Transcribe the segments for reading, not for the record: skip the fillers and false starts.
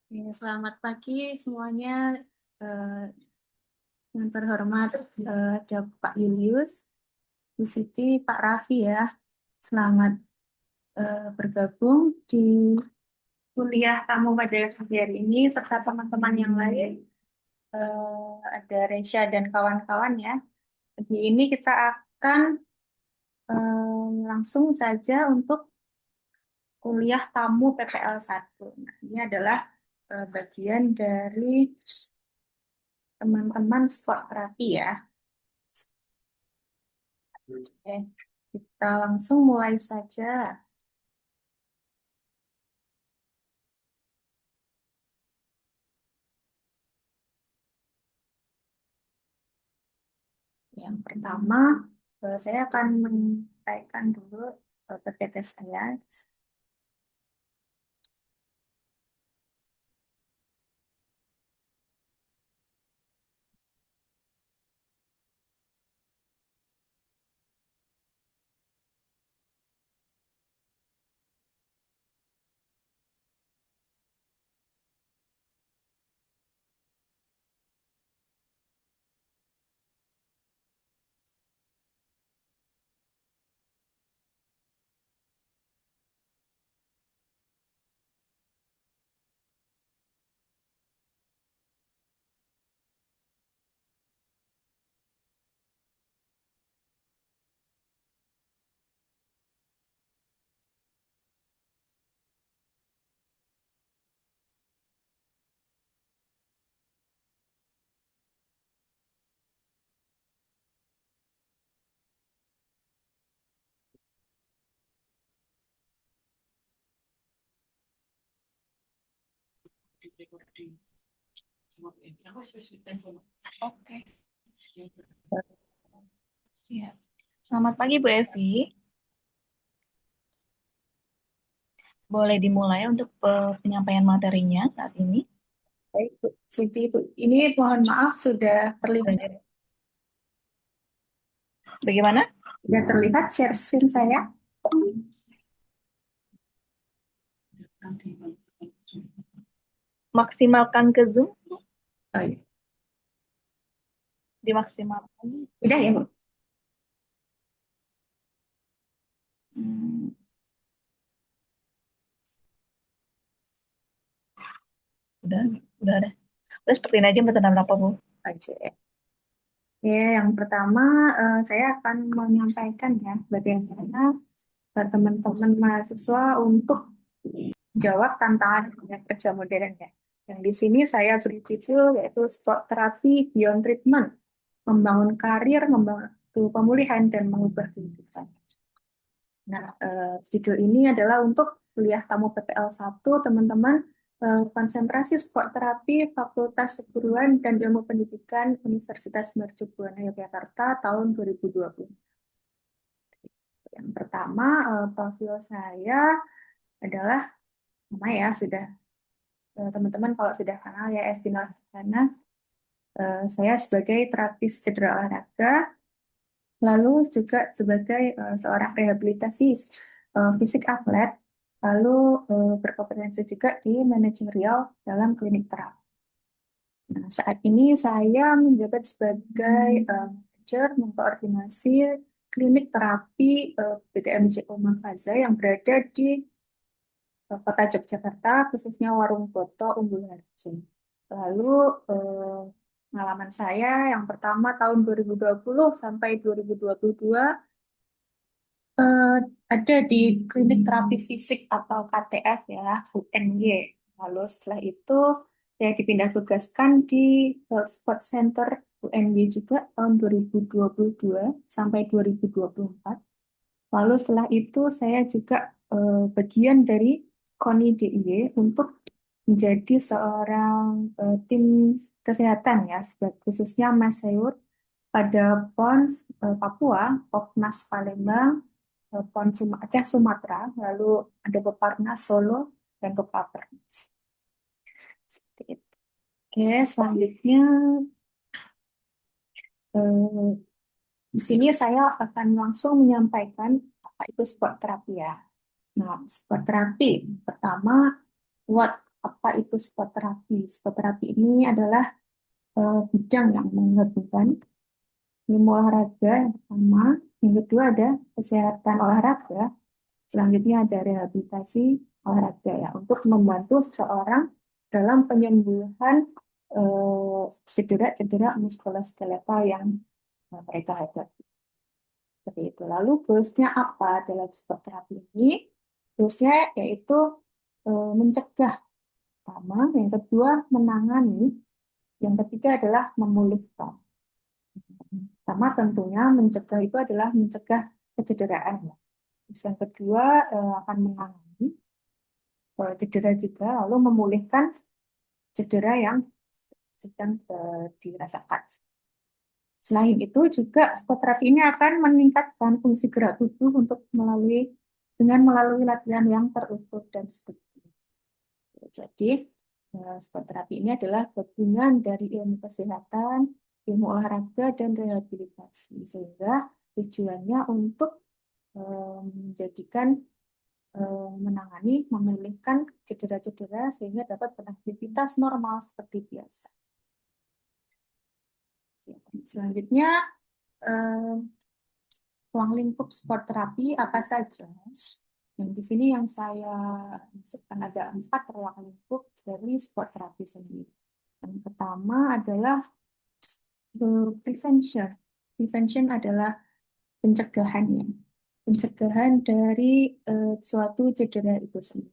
Ya, selamat pagi semuanya. Eh, yang terhormat ada Pak Julius, Bu Siti, Pak Raffi ya. Selamat bergabung di kuliah tamu pada hari ini serta teman-teman yang lain. Ada Resya dan kawan-kawan ya. Pagi ini kita akan langsung saja untuk kuliah tamu PPL 1. Nah, ini adalah bagian dari teman-teman sport terapi ya. Oke, kita langsung mulai saja. Yang pertama, saya akan menyampaikan dulu PPT saya. Oke, siap. Selamat pagi Bu Evi. Boleh dimulai untuk penyampaian materinya saat ini. Baik, Bu Siti, Bu. Ini mohon maaf Bagaimana? sudah terlihat share screen saya. Maksimalkan ke Zoom, Oh, iya. dimaksimalkan. Udah ya, Bu? Hmm, udah, udah ada. Udah seperti ini aja mbak, apa Bu? Oke. Ya, yang pertama saya akan menyampaikan ya bagaimana teman-teman mahasiswa untuk jawab tantangan dunia kerja modern ya. Yang di sini saya beri judul yaitu Sport Therapy Beyond Treatment, membangun karir, membantu pemulihan dan mengubah kehidupan. Nah, judul ini adalah untuk kuliah tamu PPL 1, teman-teman, konsentrasi sport terapi Fakultas Keguruan dan Ilmu Pendidikan Universitas Mercubuana Yogyakarta tahun 2020. Yang pertama, profil saya adalah nama ya sudah teman-teman kalau sudah kenal ya Evina sana. Saya sebagai terapis cedera olahraga, lalu juga sebagai seorang rehabilitasi fisik atlet, lalu berkompetensi juga di manajerial dalam klinik terapi. Nah, saat ini saya menjabat sebagai manajer mengkoordinasi klinik terapi BTMJ Faza yang berada di Kota Yogyakarta, khususnya Warung Boto, Umbul Harjo. Lalu eh, pengalaman saya yang pertama tahun 2020 sampai 2022 eh, ada di klinik terapi fisik atau KTF ya, UNY. Lalu setelah itu saya dipindah tugaskan di Health Sport Center UNY juga tahun 2022 sampai 2024. Lalu setelah itu saya juga bagian dari KONI DIY untuk menjadi seorang tim kesehatan ya, khususnya Mas Sayur pada PON Papua, Popnas Palembang, PON Aceh Sumatera, lalu ada Peparnas Solo dan Peparnas. Seperti itu. Oke, selanjutnya eh, di sini saya akan langsung menyampaikan apa itu sport terapi ya. Nah, sport terapi pertama, what Apa itu sport terapi? Sport terapi ini adalah bidang yang menggabungkan ilmu olahraga yang pertama, yang kedua ada kesehatan olahraga, selanjutnya ada rehabilitasi olahraga ya untuk membantu seseorang dalam penyembuhan cedera-cedera muskuloskeletal yang mereka hadapi. Seperti itu. Lalu goalsnya apa dalam sport terapi ini? Goalsnya yaitu mencegah pertama, yang kedua menangani, yang ketiga adalah memulihkan. Pertama tentunya mencegah itu adalah mencegah kecederaan ya. Terus yang kedua akan menangani cedera juga, lalu memulihkan cedera yang sedang dirasakan. Selain itu juga sport terapi ini akan meningkatkan fungsi gerak tubuh melalui latihan yang terukur dan struktur. Jadi sport terapi ini adalah gabungan dari ilmu kesehatan, ilmu olahraga dan rehabilitasi sehingga tujuannya untuk menjadikan menangani, memulihkan cedera-cedera sehingga dapat beraktivitas normal seperti biasa. Selanjutnya, ruang lingkup sport terapi apa saja? Yang di sini yang saya masukkan ada 4 ruang lingkup dari sport terapi sendiri. Yang pertama adalah prevention. Prevention adalah pencegahan ya. Pencegahan dari suatu cedera itu sendiri.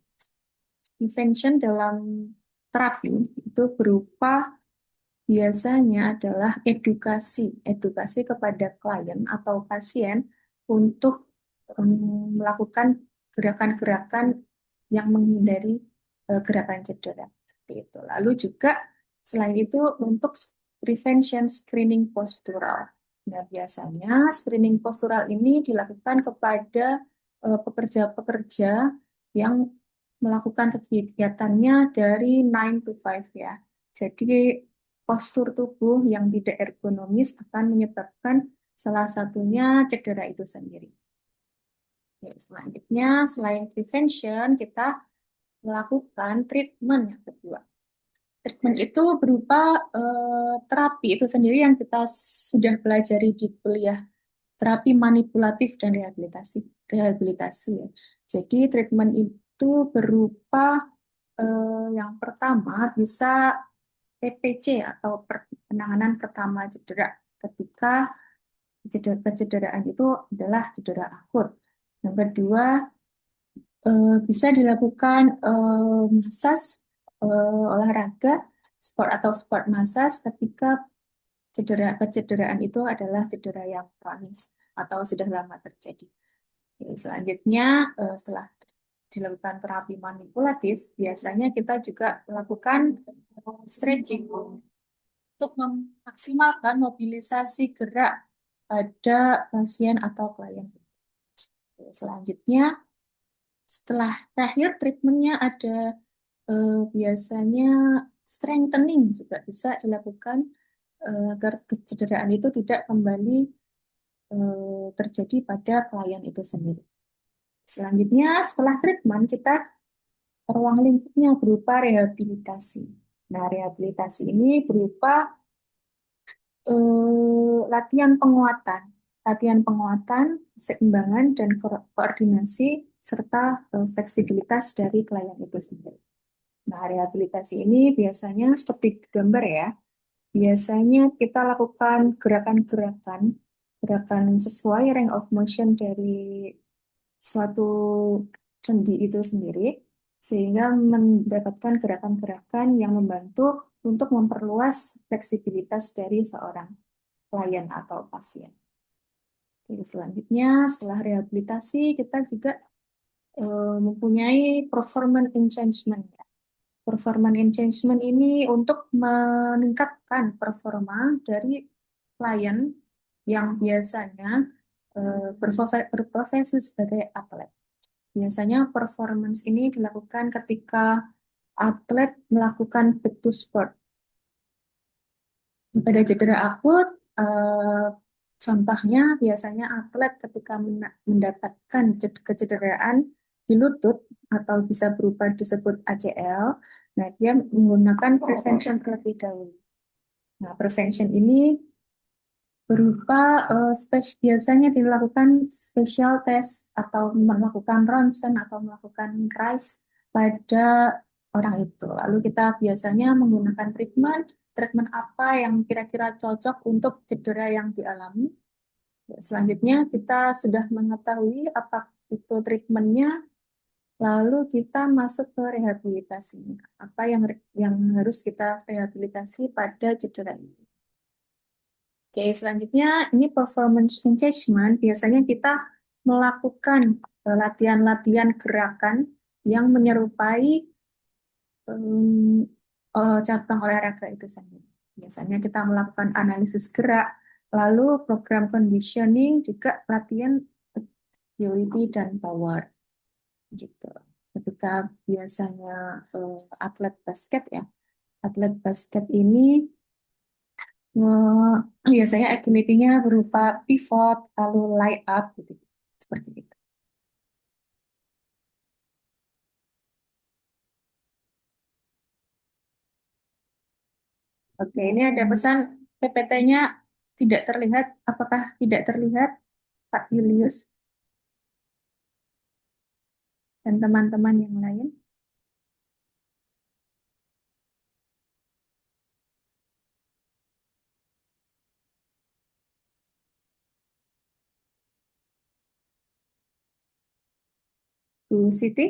Prevention dalam terapi itu berupa biasanya adalah edukasi kepada klien atau pasien untuk melakukan gerakan-gerakan yang menghindari gerakan cedera. Seperti itu. Lalu juga selain itu untuk prevention screening postural. Nah, biasanya screening postural ini dilakukan kepada pekerja-pekerja yang melakukan kegiatannya dari 9 to 5 ya. Jadi postur tubuh yang tidak ergonomis akan menyebabkan salah satunya cedera itu sendiri. Ya, selanjutnya, selain prevention, kita melakukan treatment yang kedua. Treatment itu berupa terapi itu sendiri yang kita sudah pelajari di kuliah terapi manipulatif dan rehabilitasi. Rehabilitasi ya. Jadi treatment itu berupa yang pertama bisa PPC atau penanganan pertama cedera ketika kecederaan itu adalah cedera akut. Yang kedua bisa dilakukan massage olahraga sport atau sport massage ketika kecederaan itu adalah cedera yang kronis atau sudah lama terjadi. Oke, selanjutnya setelah dilakukan terapi manipulatif, biasanya kita juga melakukan stretching untuk memaksimalkan mobilisasi gerak pada pasien atau klien. Selanjutnya, setelah terakhir treatmentnya ada biasanya strengthening juga bisa dilakukan agar kecederaan itu tidak kembali terjadi pada klien itu sendiri. Selanjutnya, setelah treatment kita ruang lingkupnya berupa rehabilitasi. Nah, rehabilitasi ini berupa latihan penguatan, keseimbangan dan koordinasi serta fleksibilitas dari klien itu sendiri. Nah, rehabilitasi ini biasanya seperti gambar ya. Biasanya kita lakukan gerakan sesuai range of motion dari suatu sendi itu sendiri, sehingga mendapatkan gerakan-gerakan yang membantu untuk memperluas fleksibilitas dari seorang klien atau pasien. Oke, selanjutnya, setelah rehabilitasi, kita juga mempunyai performance enhancement. Performance enhancement ini untuk meningkatkan performa dari klien yang biasanya berprofesi sebagai atlet. Biasanya performance ini dilakukan ketika atlet melakukan back to sport. Pada cedera akut, contohnya biasanya atlet ketika mendapatkan kecederaan di lutut atau bisa berupa disebut ACL, Nah, dia menggunakan prevention terlebih dahulu. Nah, prevention ini berupa biasanya dilakukan special test atau melakukan ronsen atau melakukan RICE pada orang itu. Lalu kita biasanya menggunakan treatment apa yang kira-kira cocok untuk cedera yang dialami. Ya, selanjutnya kita sudah mengetahui apa itu treatmentnya, lalu kita masuk ke rehabilitasinya. Apa yang harus kita rehabilitasi pada cedera itu. Oke, selanjutnya ini performance engagement. Biasanya kita melakukan latihan-latihan gerakan yang menyerupai em, cabang olahraga itu sendiri. Biasanya kita melakukan analisis gerak, lalu program conditioning, juga latihan agility dan power gitu. Ketika biasanya atlet basket ya, atlet basket ini biasanya activity-nya berupa pivot, lalu lie up, gitu. Seperti itu. Oke, ini ada pesan PPT-nya tidak terlihat. Apakah tidak terlihat, Pak Julius dan teman-teman yang lain? Bu Siti?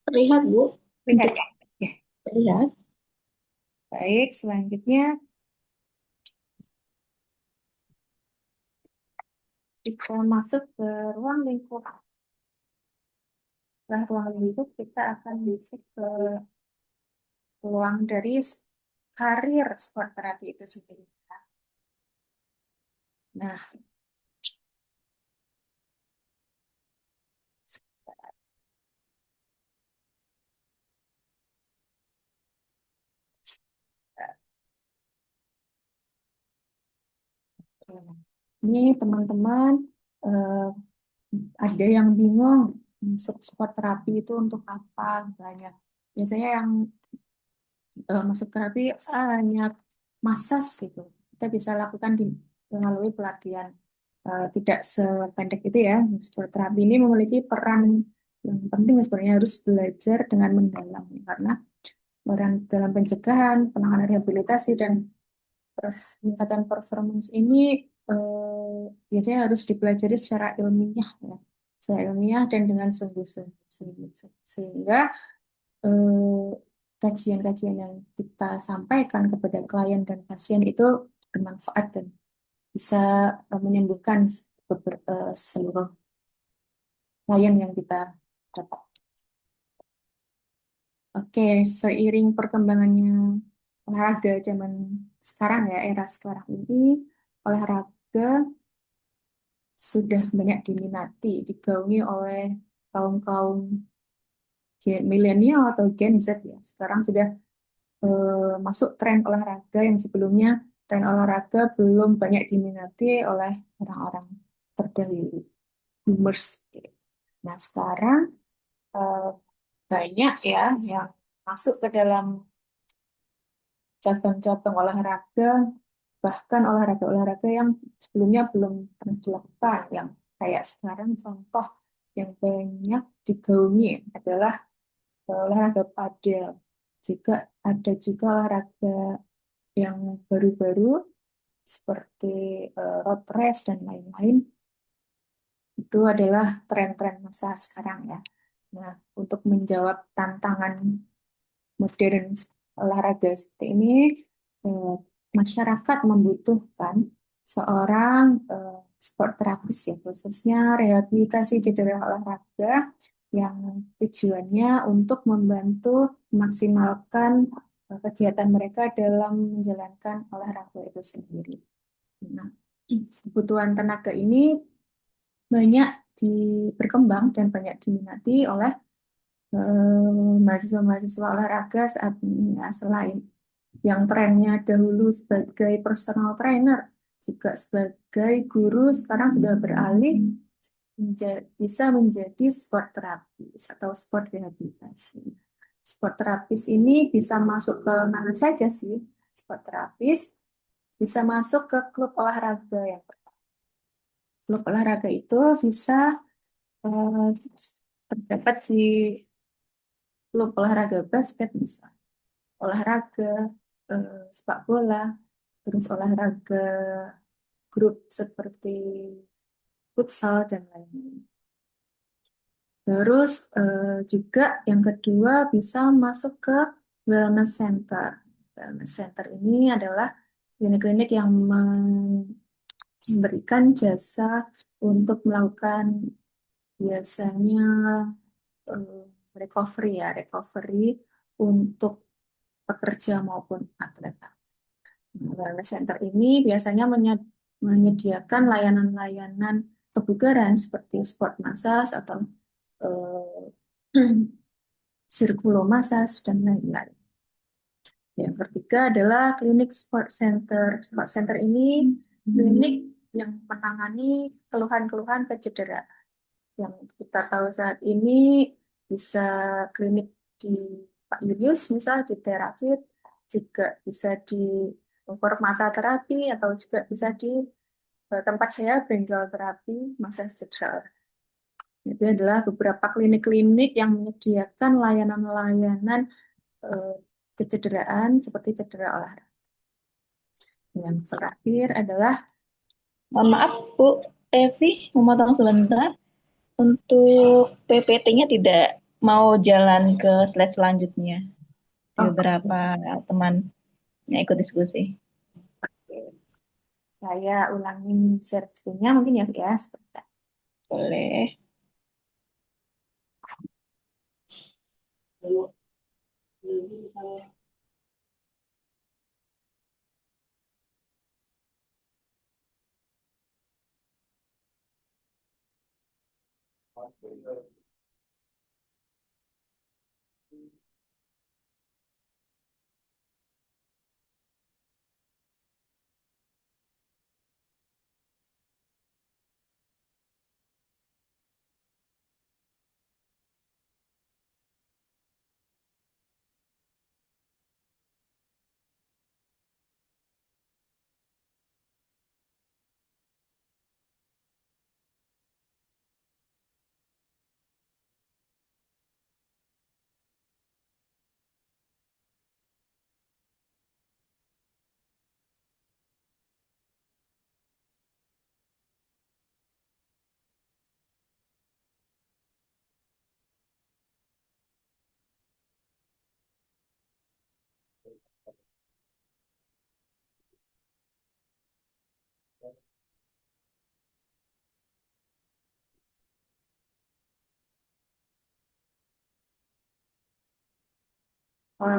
Terlihat, Bu. Lihat Untuk ya? Ya. terlihat. Baik, selanjutnya kita masuk ke ruang lingkup. Setelah ruang lingkup, kita akan masuk ke ruang dari karir sport terapi itu sendiri. Nah, ini teman-teman eh, ada yang bingung masuk sport terapi itu untuk apa banyak. Biasanya yang masuk terapi hanya massage gitu. Kita bisa lakukan melalui pelatihan. Tidak sependek itu ya. Sport terapi ini memiliki peran yang penting sebenarnya harus belajar dengan mendalam karena peran dalam pencegahan, penanganan rehabilitasi dan peningkatan performance ini biasanya harus dipelajari secara ilmiah ya, secara ilmiah dan dengan sungguh-sungguh sehingga eh, kajian-kajian yang kita sampaikan kepada klien dan pasien itu bermanfaat dan bisa menyembuhkan seluruh klien yang kita dapat. Oke, seiring perkembangannya olahraga zaman sekarang ya, era sekarang ini, olahraga sudah banyak diminati, digaungi oleh kaum-kaum milenial atau Gen Z ya. Sekarang sudah masuk tren olahraga yang sebelumnya tren olahraga belum banyak diminati oleh orang-orang terdahulu, boomers. Gitu. Nah, sekarang eh, banyak ya yang masuk ke dalam cabang-cabang olahraga, bahkan olahraga-olahraga yang sebelumnya belum pernah dilakukan, yang kayak sekarang contoh yang banyak digaungi adalah olahraga padel. Juga ada juga olahraga yang baru-baru seperti road race dan lain-lain. Itu adalah tren-tren masa sekarang ya. Nah, untuk menjawab tantangan modern olahraga seperti ini, eh, masyarakat membutuhkan seorang sport terapis ya, khususnya rehabilitasi cedera olahraga yang tujuannya untuk membantu memaksimalkan kegiatan mereka dalam menjalankan olahraga itu sendiri. Nah, kebutuhan tenaga ini banyak berkembang dan banyak diminati oleh mahasiswa-mahasiswa olahraga saat ini ya, selain yang trennya dahulu sebagai personal trainer, juga sebagai guru, sekarang sudah beralih bisa menjadi sport terapis atau sport rehabilitasi. Sport terapis ini bisa masuk ke mana saja sih? Sport terapis bisa masuk ke klub olahraga yang klub olahraga itu bisa eh, terdapat di klub olahraga basket bisa, olahraga sepak bola, terus olahraga grup seperti futsal dan lain-lain. Terus juga yang kedua bisa masuk ke wellness center. Wellness center ini adalah klinik-klinik yang memberikan jasa untuk melakukan biasanya recovery ya, recovery untuk pekerja maupun atlet. Wellness center ini biasanya menyediakan layanan-layanan kebugaran seperti sport massage atau sirkulo massage dan lain-lain. Yang ketiga adalah klinik sport center. Sport center ini klinik yang menangani keluhan-keluhan kecederaan. Yang kita tahu saat ini bisa klinik di Pak Julius, misal di Terafit, juga bisa di Permata Terapi, atau juga bisa di tempat saya Bengal Terapi, Massage Cedera. Itu adalah beberapa klinik-klinik yang menyediakan layanan-layanan eh, kecederaan seperti cedera olahraga. Yang terakhir adalah Mohon maaf, Bu Evi, memotong sebentar. Untuk PPT-nya tidak mau jalan ke slide selanjutnya. Di oh, beberapa teman yang ikut diskusi. oke. Saya ulangin share screen-nya mungkin ya, ya sebentar. Boleh.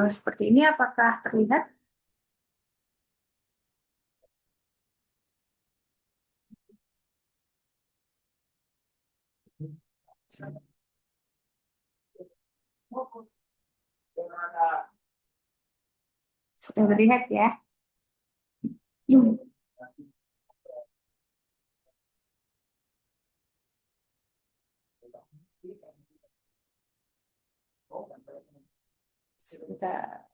Seperti ini apakah terlihat? Sudah terlihat ya? Sudah.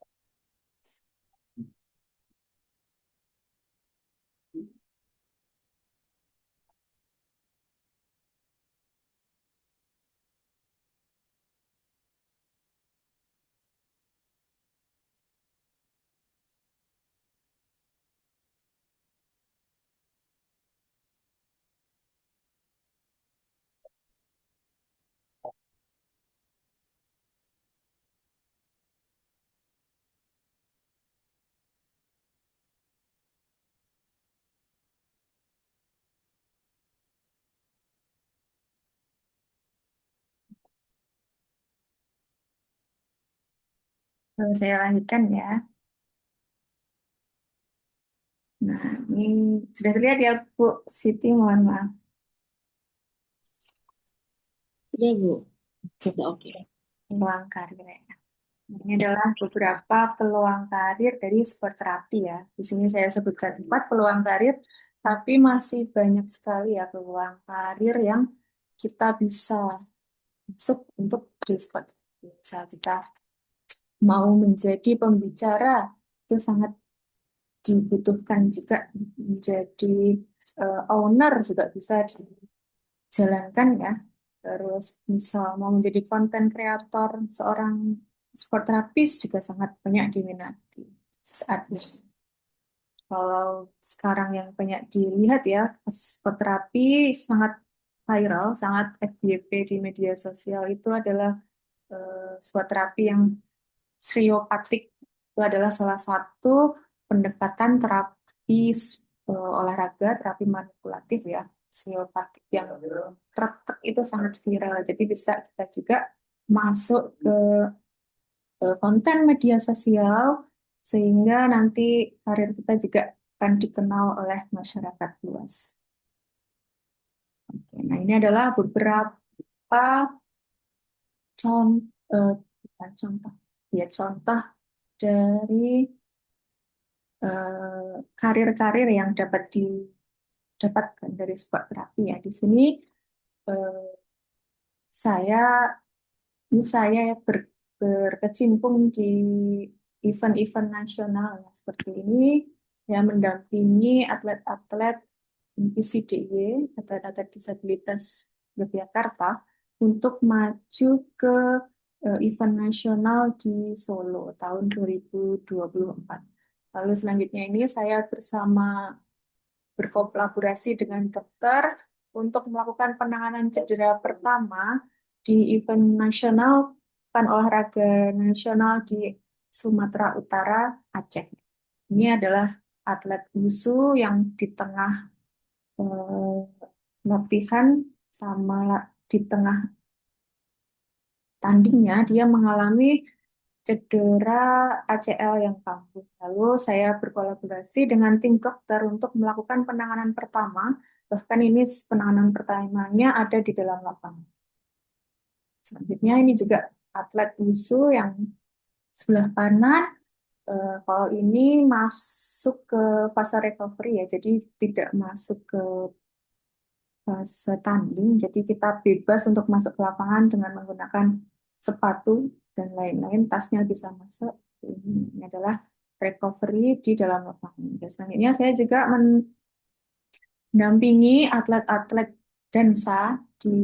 Saya lanjutkan ya. Nah, ini sudah terlihat ya Bu Siti, mohon maaf. Sudah, Bu. Oke. Sudah oke. Peluang karir ya. Ini adalah beberapa peluang karir dari sport terapi ya. Di sini saya sebutkan 4 peluang karir, tapi masih banyak sekali ya peluang karir yang kita bisa masuk untuk di spot. Misal kita mau menjadi pembicara, itu sangat dibutuhkan juga menjadi owner juga bisa dijalankan ya. Terus misal mau menjadi konten kreator seorang sport terapis juga sangat banyak diminati saat ini. Kalau sekarang yang banyak dilihat ya, sport terapi sangat viral, sangat FYP di media sosial itu adalah sport terapi yang Sriopatik itu adalah salah satu pendekatan terapi olahraga, terapi manipulatif ya. Sriopatik yang retek itu sangat viral. Jadi bisa kita juga masuk ke konten media sosial sehingga nanti karir kita juga akan dikenal oleh masyarakat luas. Oke, nah ini adalah beberapa contoh, bukan contoh, ya contoh dari karir-karir yang dapat didapatkan dari sport terapi ya. Di sini eh, saya saya berkecimpung di event-event nasional ya, seperti ini ya mendampingi atlet-atlet PCDY, atlet-atlet disabilitas Yogyakarta untuk maju ke event nasional di Solo tahun 2024. Lalu selanjutnya ini saya berkolaborasi dengan dokter untuk melakukan penanganan cedera pertama di event nasional Pekan Olahraga Nasional di Sumatera Utara, Aceh. Ini adalah atlet wushu yang di tengah eh, latihan sama di tengah tandingnya dia mengalami cedera ACL yang kambuh. Lalu saya berkolaborasi dengan tim dokter untuk melakukan penanganan pertama. Bahkan ini penanganan pertamanya ada di dalam lapangan. Selanjutnya ini juga atlet wushu yang sebelah kanan. Kalau ini masuk ke fase recovery ya, jadi tidak masuk ke fase tanding. Jadi kita bebas untuk masuk ke lapangan dengan menggunakan sepatu dan lain-lain. Tasnya bisa masuk. Ini adalah recovery di dalam lapangan. Dan selanjutnya saya juga mendampingi atlet-atlet dansa di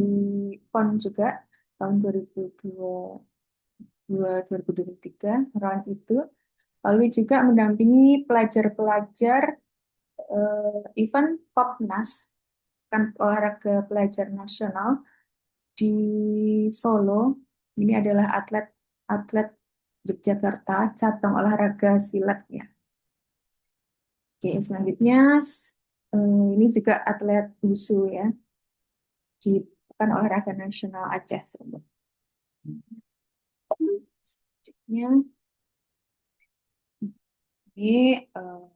PON juga tahun 2023 round itu. Lalu juga mendampingi pelajar-pelajar event Popnas, kan olahraga pelajar nasional di Solo. Ini adalah atlet Yogyakarta, cabang olahraga silat ya. Oke, selanjutnya ini juga atlet wushu ya di Pekan Olahraga Nasional Aceh. Selanjutnya ini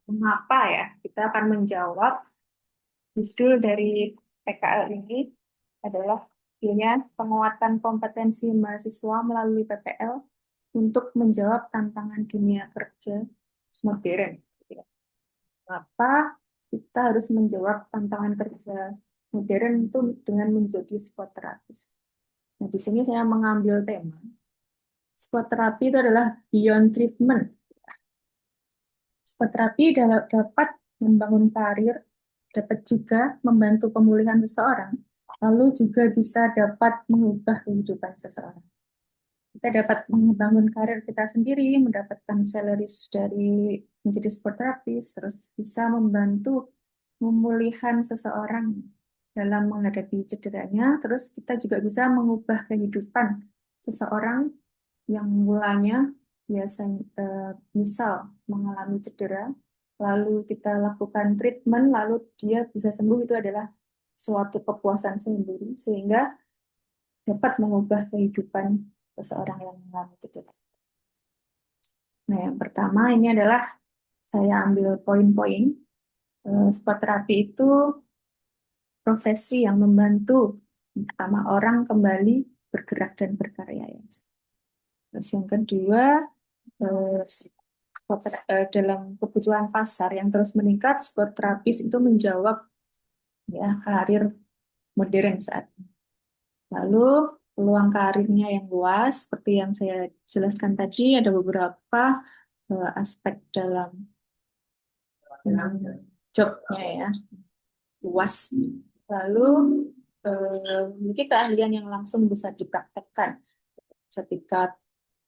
mengapa ya kita akan menjawab judul dari PKL ini adalah judulnya penguatan kompetensi mahasiswa melalui PPL untuk menjawab tantangan dunia kerja modern. Mengapa kita harus menjawab tantangan kerja modern itu dengan menjadi psikoterapis. Nah, di sini saya mengambil tema psikoterapi itu adalah beyond treatment. Psikoterapi dapat membangun karir, dapat juga membantu pemulihan seseorang, lalu juga bisa dapat mengubah kehidupan seseorang. Kita dapat membangun karir kita sendiri, mendapatkan salaries dari menjadi psikoterapis, terus bisa membantu pemulihan seseorang dalam menghadapi cederanya, terus kita juga bisa mengubah kehidupan seseorang yang mulanya biasanya misal mengalami cedera, lalu kita lakukan treatment, lalu dia bisa sembuh, itu adalah suatu kepuasan sendiri sehingga dapat mengubah kehidupan seseorang yang mengalami cedera. Nah, yang pertama ini adalah saya ambil poin-poin. Sport terapi itu profesi yang membantu pertama orang kembali bergerak dan berkarya ya. Terus yang kedua, dalam kebutuhan pasar yang terus meningkat, sport terapis itu menjawab ya karir modern saat ini. Lalu peluang karirnya yang luas, seperti yang saya jelaskan tadi, ada beberapa aspek dalam jobnya ya, luas. Lalu memiliki keahlian yang langsung bisa dipraktekkan ketika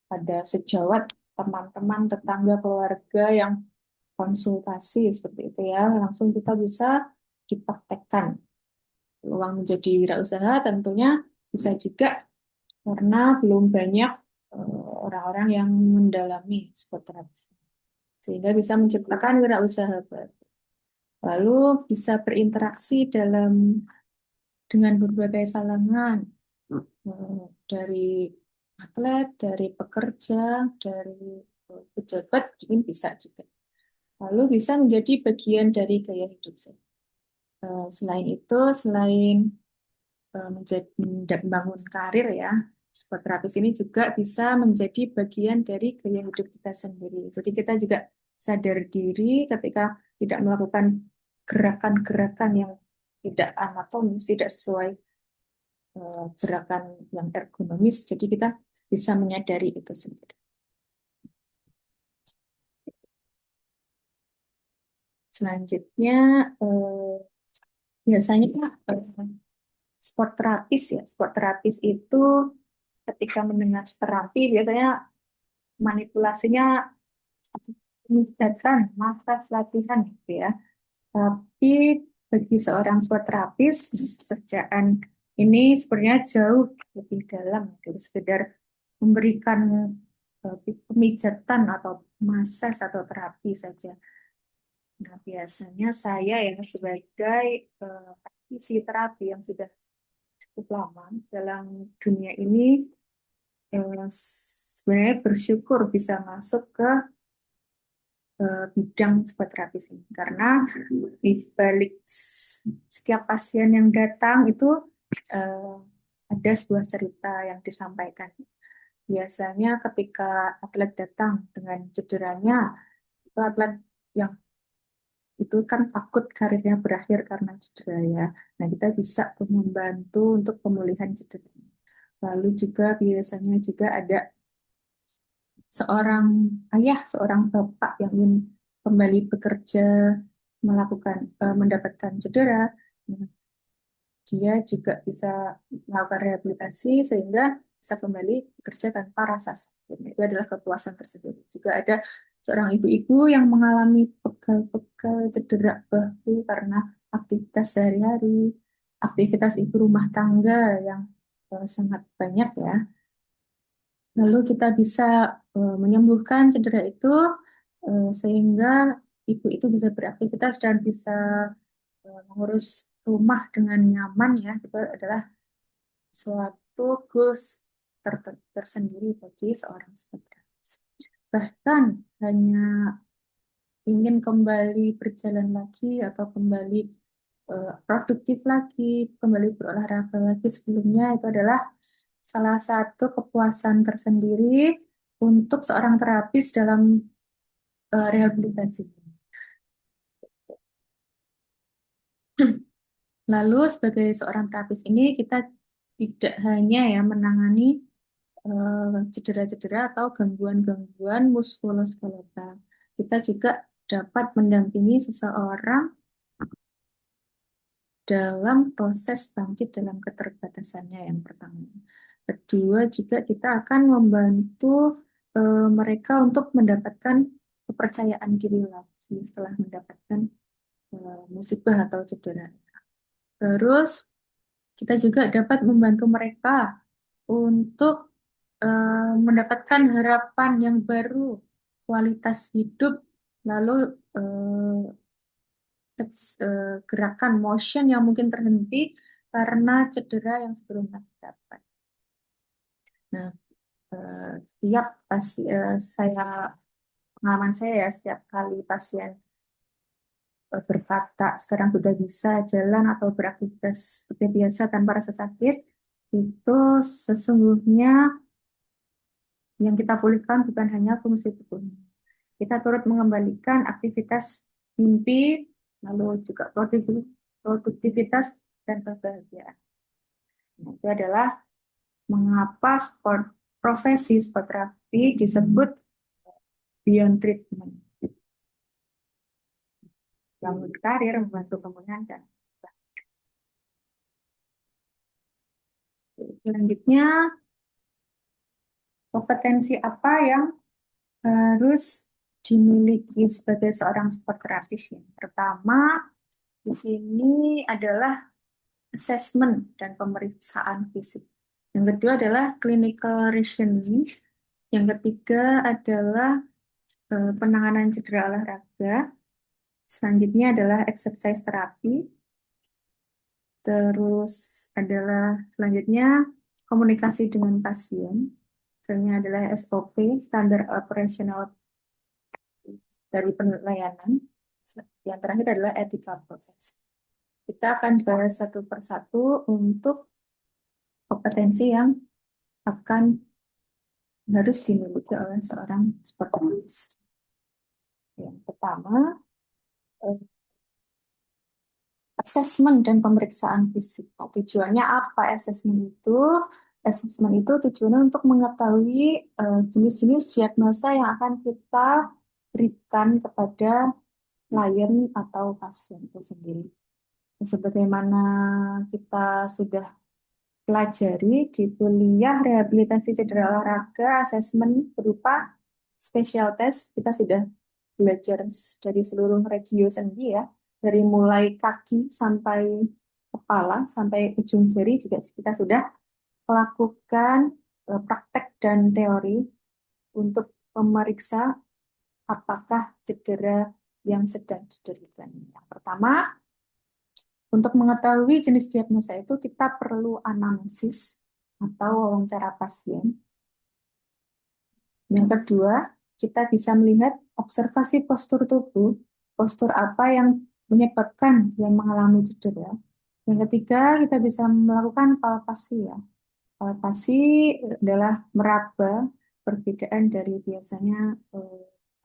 ada sejawat teman-teman, tetangga, keluarga yang konsultasi seperti itu ya, langsung kita bisa dipraktekkan. Peluang menjadi wirausaha tentunya bisa juga karena belum banyak orang-orang yang mendalami psikoterapi sehingga bisa menciptakan wirausaha baru. Lalu bisa berinteraksi dengan berbagai kalangan, dari atlet, dari pekerja, dari pejabat, mungkin bisa juga. Lalu bisa menjadi bagian dari gaya hidup saya. Selain itu, selain membangun karir ya, psikoterapis ini juga bisa menjadi bagian dari gaya hidup kita sendiri. Jadi kita juga sadar diri ketika tidak melakukan gerakan-gerakan yang tidak anatomis, tidak sesuai gerakan yang ergonomis. Jadi kita bisa menyadari itu sendiri. Selanjutnya, biasanya sport terapis ya. Sport terapis itu ketika mendengar terapi biasanya manipulasinya meningkatkan masa latihan gitu ya. Tapi bagi seorang sport terapis, pekerjaan ini sebenarnya jauh lebih dalam dari sekedar memberikan pemijatan atau massage atau terapi saja. Nah, biasanya saya ya sebagai praktisi terapi yang sudah cukup lama dalam dunia ini, sebenarnya bersyukur bisa masuk ke bidang psikoterapis ini karena di balik setiap pasien yang datang itu eh, ada sebuah cerita yang disampaikan. Biasanya ketika atlet datang dengan cederanya, itu atlet yang itu kan takut karirnya berakhir karena cedera ya. Nah, kita bisa tuh membantu untuk pemulihan cedera. Lalu juga biasanya juga ada seorang ayah, seorang bapak yang ingin kembali bekerja, mendapatkan cedera. Nah, dia juga bisa melakukan rehabilitasi sehingga bisa kembali bekerja tanpa rasa sakit. Itu adalah kepuasan tersebut. Juga ada seorang ibu-ibu yang mengalami pegal-pegal cedera bahu karena aktivitas sehari-hari, aktivitas ibu rumah tangga yang sangat banyak ya. Lalu kita bisa menyembuhkan cedera itu sehingga ibu itu bisa beraktivitas dan bisa mengurus rumah dengan nyaman ya. Itu adalah suatu goals tersendiri bagi seorang psikiater. Bahkan hanya ingin kembali berjalan lagi atau kembali produktif lagi, kembali berolahraga lagi sebelumnya itu adalah salah satu kepuasan tersendiri untuk seorang terapis dalam rehabilitasi. Lalu sebagai seorang terapis ini kita tidak hanya ya menangani cedera-cedera atau gangguan-gangguan muskuloskeletal. Kita juga dapat mendampingi seseorang dalam proses bangkit dalam keterbatasannya yang pertama. Kedua, juga kita akan membantu mereka untuk mendapatkan kepercayaan diri lagi setelah mendapatkan musibah atau cedera. Terus, kita juga dapat membantu mereka untuk mendapatkan harapan yang baru, kualitas hidup, lalu gerakan motion yang mungkin terhenti karena cedera yang sebelumnya didapat. Nah, setiap saya pengalaman saya ya, setiap kali pasien berkata sekarang sudah bisa jalan atau beraktivitas seperti biasa tanpa rasa sakit, itu sesungguhnya yang kita pulihkan bukan hanya fungsi tubuhnya. Kita turut mengembalikan aktivitas mimpi, lalu juga produktivitas dan kebahagiaan. Nah, itu adalah mengapa profesi sport terapi disebut beyond treatment, bangun karir, membantu pemulihan dan selanjutnya kompetensi apa yang harus dimiliki sebagai seorang sport terapis ya. Pertama, di sini adalah assessment dan pemeriksaan fisik. Yang kedua adalah clinical reasoning. Yang ketiga adalah penanganan cedera olahraga. Selanjutnya adalah exercise terapi. Terus adalah selanjutnya komunikasi dengan pasien. Selanjutnya adalah SOP, Standard Operational dari pelayanan. Yang terakhir adalah etika profesi. Kita akan bahas satu persatu untuk kompetensi yang akan harus dimiliki oleh seorang sportalis. Yang pertama, eh, asesmen dan pemeriksaan fisik. Nah, tujuannya apa asesmen itu? Asesmen itu tujuannya untuk mengetahui jenis-jenis diagnosa yang akan kita berikan kepada klien atau pasien itu sendiri. Sebagaimana kita sudah pelajari di kuliah rehabilitasi cedera olahraga, asesmen berupa special test, kita sudah belajar dari seluruh regio sendi ya, dari mulai kaki sampai kepala, sampai ujung jari juga kita sudah melakukan praktek dan teori untuk memeriksa apakah cedera yang sedang diderita. Yang pertama, untuk mengetahui jenis diagnosa itu kita perlu anamnesis atau wawancara pasien. Yang kedua, kita bisa melihat observasi postur tubuh, postur apa yang menyebabkan dia mengalami cedera. Yang ketiga, kita bisa melakukan palpasi ya. Palpasi adalah meraba perbedaan dari biasanya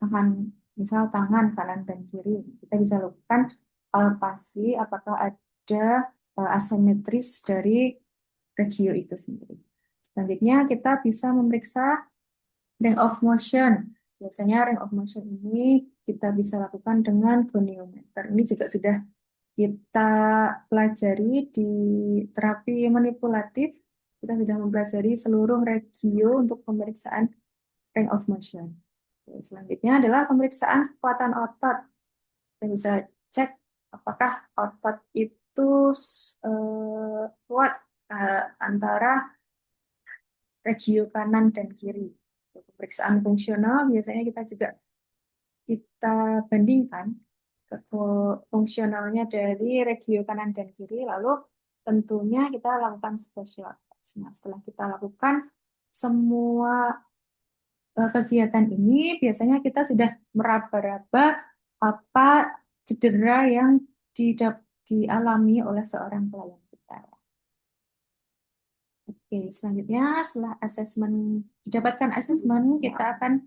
tangan, misal tangan kanan dan kiri. Kita bisa lakukan palpasi apakah ada asimetris dari regio itu sendiri. Selanjutnya kita bisa memeriksa range of motion. Biasanya range of motion ini kita bisa lakukan dengan goniometer. Ini juga sudah kita pelajari di terapi manipulatif. Kita sudah mempelajari seluruh regio untuk pemeriksaan range of motion. Selanjutnya adalah pemeriksaan kekuatan otot. Kita bisa cek apakah otot itu kuat antara regio kanan dan kiri. Pemeriksaan fungsional biasanya kita juga kita bandingkan fungsionalnya dari regio kanan dan kiri, lalu tentunya kita lakukan special test. Nah, setelah kita lakukan semua kegiatan ini, biasanya kita sudah meraba-raba apa cedera yang dialami oleh seorang klien kita. Oke, selanjutnya setelah asesmen didapatkan asesmen, kita akan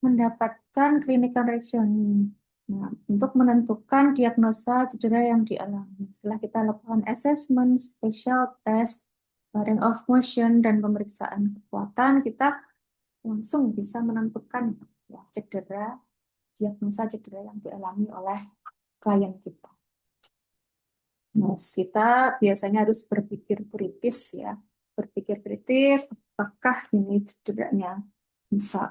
mendapatkan clinical reasoning. Nah, untuk menentukan diagnosa cedera yang dialami. Setelah kita lakukan assessment, special test, range of motion, dan pemeriksaan kekuatan, kita langsung bisa menentukan ya, diagnosa cedera yang dialami oleh klien kita. Nah, kita biasanya harus berpikir kritis ya. Berpikir kritis, apakah ini cederanya bisa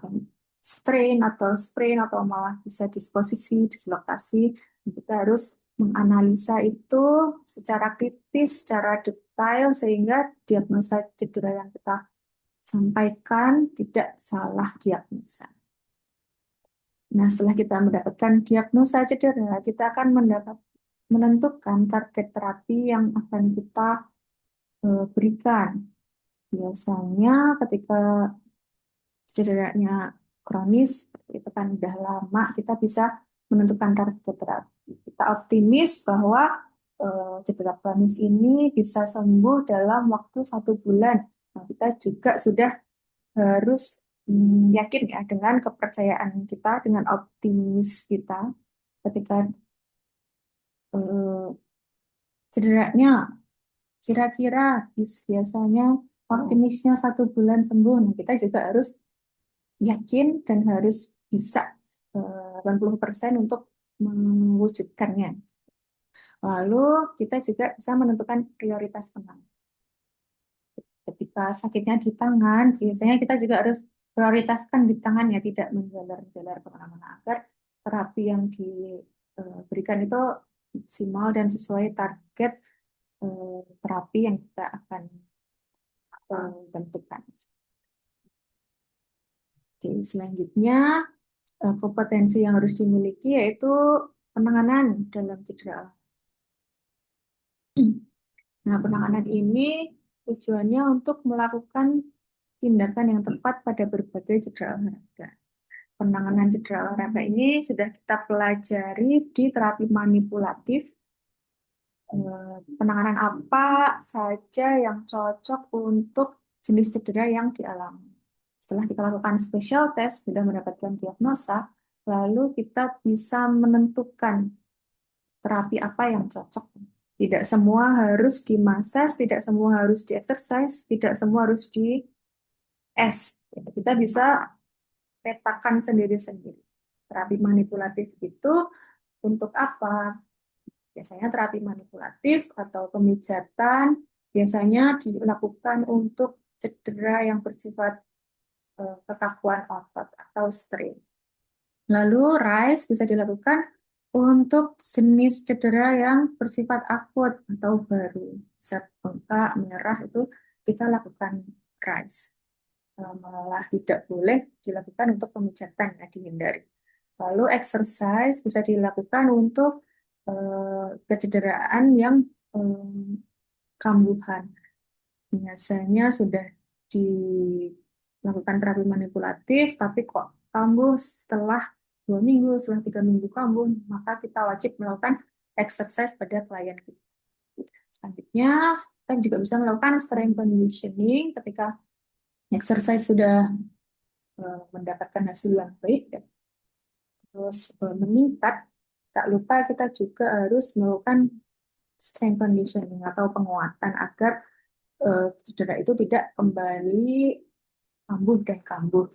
strain atau sprain atau malah bisa disposisi, dislokasi. Kita harus menganalisa itu secara kritis, secara detail sehingga diagnosa cedera yang kita sampaikan tidak salah diagnosa. Nah, setelah kita mendapatkan diagnosa cedera, kita akan menentukan target terapi yang akan kita berikan. Biasanya ketika cederanya kronis, itu kan udah lama, kita bisa menentukan target terapi. Kita optimis bahwa cedera kronis ini bisa sembuh dalam waktu 1 bulan. Nah, kita juga sudah harus yakin ya dengan kepercayaan kita, dengan optimis kita ketika cederanya Kira-kira biasanya optimisnya 1 bulan sembuh. Nah, kita juga harus yakin dan harus bisa 80% untuk mewujudkannya. Lalu kita juga bisa menentukan prioritas penanganan. Ketika sakitnya di tangan, biasanya kita juga harus prioritaskan di tangan ya, tidak menjalar-jalar kemana-mana agar terapi yang diberikan itu maksimal dan sesuai target terapi yang kita akan tentukan. Oke, selanjutnya kompetensi yang harus dimiliki yaitu penanganan dalam cedera. Nah, penanganan ini tujuannya untuk melakukan tindakan yang tepat pada berbagai cedera olahraga. Penanganan cedera olahraga ini sudah kita pelajari di terapi manipulatif. Penanganan apa saja yang cocok untuk jenis cedera yang dialami. Setelah kita lakukan special test, sudah mendapatkan diagnosa, lalu kita bisa menentukan terapi apa yang cocok. Tidak semua harus di massage, tidak semua harus di exercise, tidak semua harus di es. Kita bisa petakan sendiri-sendiri. Terapi manipulatif itu untuk apa? Biasanya terapi manipulatif atau pemijatan biasanya dilakukan untuk cedera yang bersifat kekakuan otot atau strain. Lalu RICE bisa dilakukan untuk jenis cedera yang bersifat akut atau baru. Zat bengkak, merah itu kita lakukan RICE. Malah tidak boleh dilakukan untuk pemijatan, ya, dihindari. Lalu exercise bisa dilakukan untuk kecederaan yang kambuhan. Biasanya sudah dilakukan terapi manipulatif, tapi kok kambuh setelah 2 minggu, setelah 3 minggu kambuh, maka kita wajib melakukan exercise pada klien kita. Selanjutnya, kita juga bisa melakukan strength conditioning ketika exercise sudah mendapatkan hasil yang baik dan terus meningkat. Tak lupa kita juga harus melakukan strength conditioning atau penguatan agar cedera itu tidak kembali kambuh dan kambuh.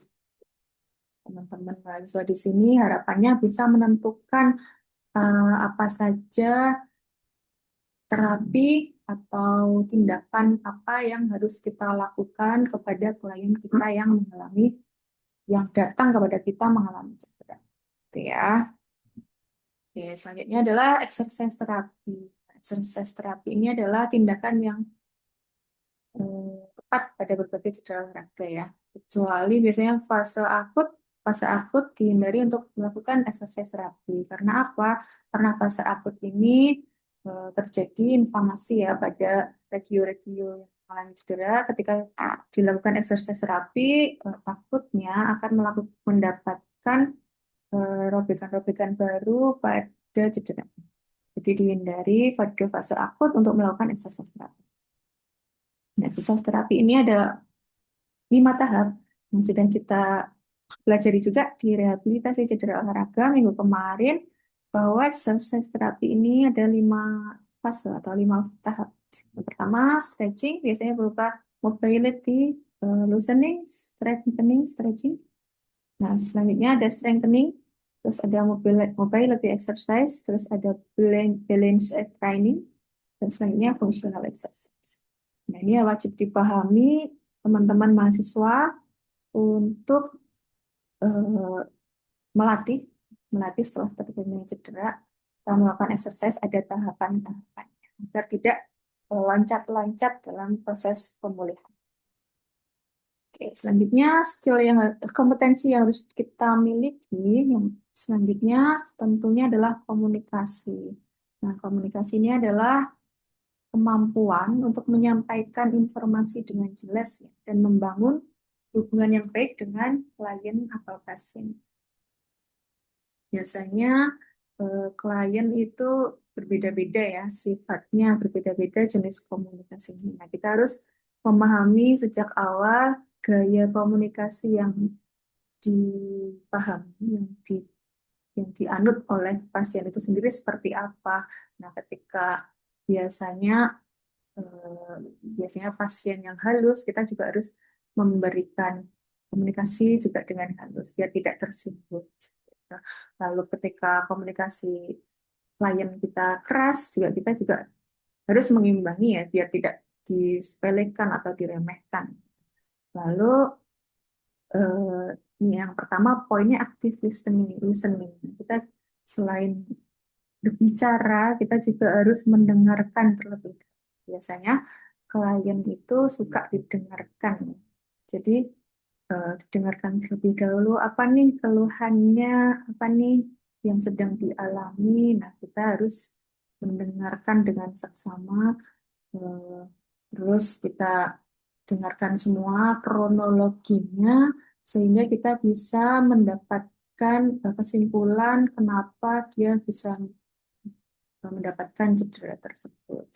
Teman-teman mahasiswa di sini harapannya bisa menentukan apa saja terapi atau tindakan apa yang harus kita lakukan kepada klien kita yang datang kepada kita mengalami cedera. Gitu ya. Oke, selanjutnya adalah exercise terapi. Exercise terapi ini adalah tindakan yang tepat pada berbagai cedera olahraga ya. Kecuali biasanya fase akut dihindari untuk melakukan exercise terapi. Karena apa? Karena fase akut ini terjadi inflamasi ya pada regio-regio yang mengalami cedera. Ketika dilakukan exercise terapi, takutnya akan mendapatkan robekan-robekan baru pada cedera. Jadi dihindari pada fase akut untuk melakukan exercise terapi. Nah, exercise terapi ini ada 5 tahap yang sudah kita pelajari juga di rehabilitasi cedera olahraga minggu kemarin, bahwa exercise terapi ini ada 5 fase atau 5 tahap. Yang pertama, stretching, biasanya berupa mobility, loosening, strengthening, stretching. Nah, selanjutnya ada strengthening, terus ada mobility exercise, terus ada balance training, dan selanjutnya functional exercise. Nah, ini wajib dipahami teman-teman mahasiswa untuk eh, melatih setelah terjadi cedera. Kita melakukan exercise, ada tahapan-tahapan agar tidak loncat-loncat dalam proses pemulihan. Oke, selanjutnya kompetensi yang harus kita miliki yang selanjutnya tentunya adalah komunikasi. Nah, komunikasi ini adalah kemampuan untuk menyampaikan informasi dengan jelas ya, dan membangun hubungan yang baik dengan klien atau pasien. Biasanya klien itu berbeda-beda ya, sifatnya berbeda-beda jenis komunikasinya. Nah, kita harus memahami sejak awal gaya komunikasi yang dipahami, yang dianut oleh pasien itu sendiri seperti apa. Nah, ketika biasanya eh, biasanya pasien yang halus, kita juga harus memberikan komunikasi juga dengan halus biar tidak tersinggung. Lalu ketika komunikasi klien kita keras, kita juga harus mengimbangi ya biar tidak disepelekan atau diremehkan. Lalu ini yang pertama poinnya active listening. Listening. Kita selain berbicara, kita juga harus mendengarkan terlebih dahulu. Biasanya klien itu suka didengarkan. Jadi didengarkan terlebih dahulu apa nih keluhannya, apa nih yang sedang dialami. Nah, kita harus mendengarkan dengan seksama. eh, Terus kita dengarkan semua kronologinya sehingga kita bisa mendapatkan kesimpulan kenapa dia bisa mendapatkan cedera tersebut.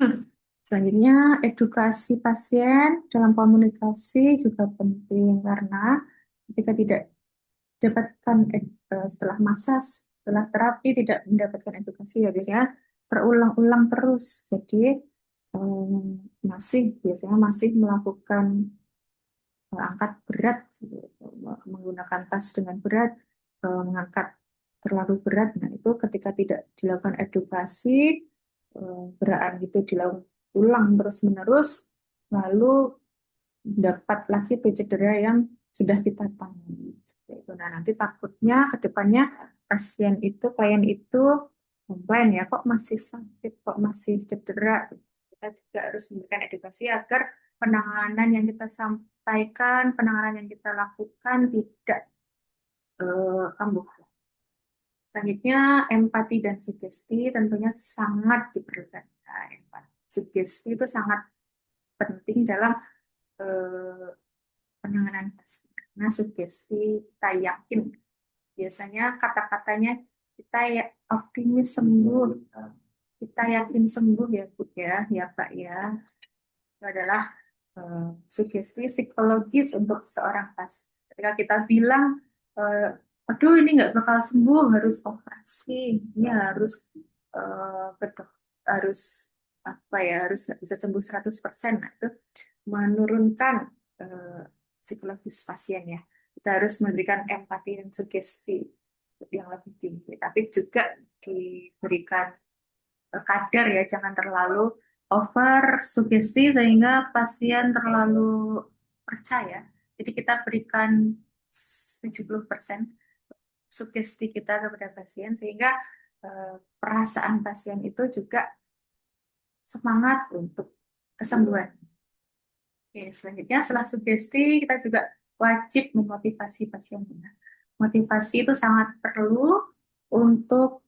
Hmm. Selanjutnya, edukasi pasien dalam komunikasi juga penting karena ketika tidak dapatkan setelah masa setelah terapi tidak mendapatkan edukasi ya biasanya terulang-ulang terus. Jadi biasanya masih melakukan angkat berat, menggunakan tas dengan berat, mengangkat terlalu berat. Nah, itu ketika tidak dilakukan edukasi, gerakan gitu dilakukan ulang terus-menerus, lalu dapat lagi cedera yang sudah kita tangani. Seperti itu. Nah, nanti takutnya ke depannya klien itu komplain ya, kok masih sakit, kok masih cedera. Kita juga harus memberikan edukasi agar penanganan yang kita sampaikan, penanganan yang kita lakukan tidak kambuh. Selanjutnya, empati dan sugesti tentunya sangat diperlukan. Nah, sugesti itu sangat penting dalam eh, penanganan pasien. Karena sugesti kita yakin, biasanya kata-katanya kita ya optimis sembuh, kita yakin sembuh ya Bu ya Pak ya. Itu adalah sugesti psikologis untuk seorang pasien. Ketika kita bilang, aduh ini nggak bakal sembuh, harus operasi, ini harus betul, harus apa ya, harus bisa sembuh 100%. Nah, itu menurunkan eh, psikologis pasien ya. Kita harus memberikan empati dan sugesti yang lebih tinggi, tapi juga diberikan kadar ya, jangan terlalu over sugesti sehingga pasien terlalu percaya. Jadi kita berikan 70% sugesti kita kepada pasien sehingga perasaan pasien itu juga semangat untuk kesembuhan. Oke, selanjutnya setelah sugesti kita juga wajib memotivasi pasien. Motivasi itu sangat perlu untuk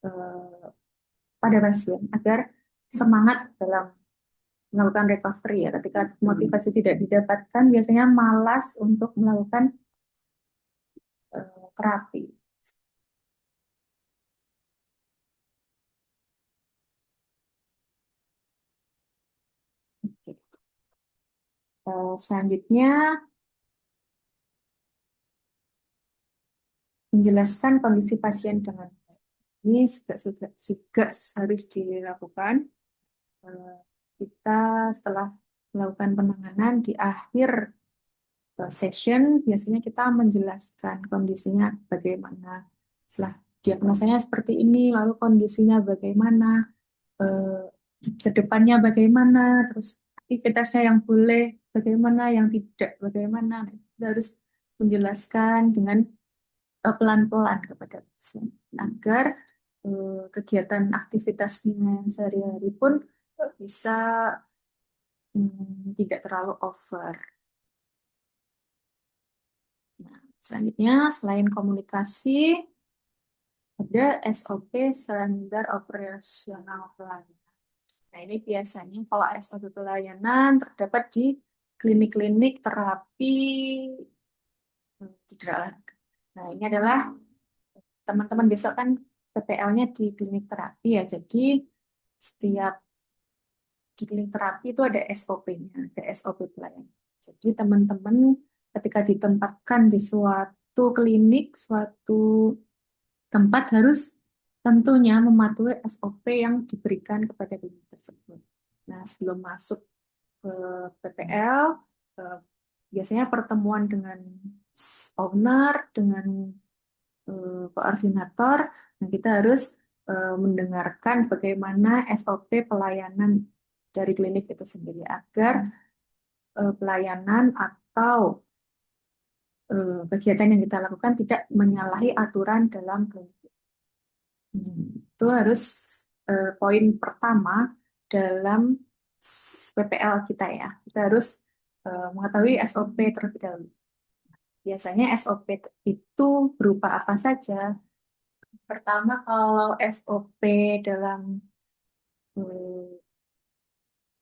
eh, pada pasien agar semangat dalam melakukan recovery ya. Ketika motivasi tidak didapatkan, biasanya malas untuk melakukan terapi. Oke. Selanjutnya menjelaskan kondisi pasien dengan baik. Ini juga harus dilakukan. Eh, Kita setelah melakukan penanganan di akhir session, biasanya kita menjelaskan kondisinya bagaimana. Setelah diagnosanya seperti ini, lalu kondisinya bagaimana, ke depannya bagaimana, terus aktivitasnya yang boleh bagaimana, yang tidak bagaimana. Nah, kita harus menjelaskan dengan pelan-pelan kepada pasien agar kegiatan aktivitasnya sehari-hari pun bisa tidak terlalu over. Nah, selanjutnya selain komunikasi ada SOP standar operasional pelayanan. Nah, ini biasanya kalau SOP pelayanan terdapat di klinik-klinik terapi cedera olahraga. Nah, ini adalah teman-teman besok kan PPL-nya di klinik terapi ya. Jadi setiap di klinik terapi itu ada SOP-nya, ada SOP pelayanan. Jadi teman-teman ketika ditempatkan di suatu klinik, suatu tempat harus tentunya mematuhi SOP yang diberikan kepada klinik tersebut. Nah, sebelum masuk ke PPL, eh, biasanya pertemuan dengan owner, dengan koordinator, nah kita harus mendengarkan bagaimana SOP pelayanan dari klinik itu sendiri agar pelayanan atau kegiatan yang kita lakukan tidak menyalahi aturan dalam klinik. Itu harus poin pertama dalam PPL kita ya. Kita harus mengetahui SOP terlebih dahulu. Biasanya SOP itu berupa apa saja? Pertama, kalau SOP dalam eh,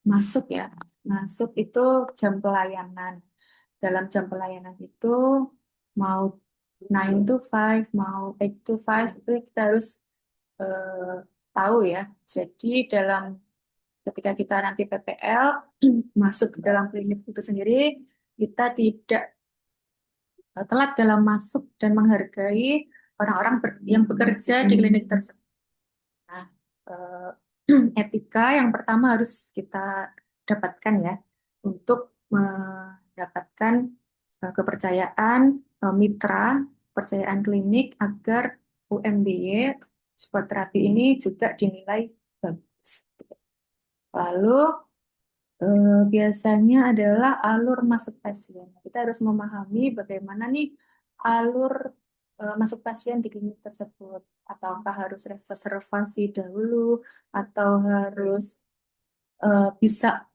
masuk ya, masuk itu jam pelayanan. Dalam jam pelayanan itu mau 9 to 5, mau 8 to 5 itu kita harus eh, tahu ya. Jadi dalam ketika kita nanti PPL masuk ke dalam klinik itu sendiri, kita tidak telat dalam masuk dan menghargai orang-orang yang bekerja di klinik tersebut. Nah, etika yang pertama harus kita dapatkan ya untuk mendapatkan kepercayaan mitra, kepercayaan klinik agar UMBY support terapi ini juga dinilai bagus. Lalu biasanya adalah alur masuk pasien. Kita harus memahami bagaimana nih alur masuk pasien di klinik tersebut. Ataukah harus reservasi dahulu, atau harus bisa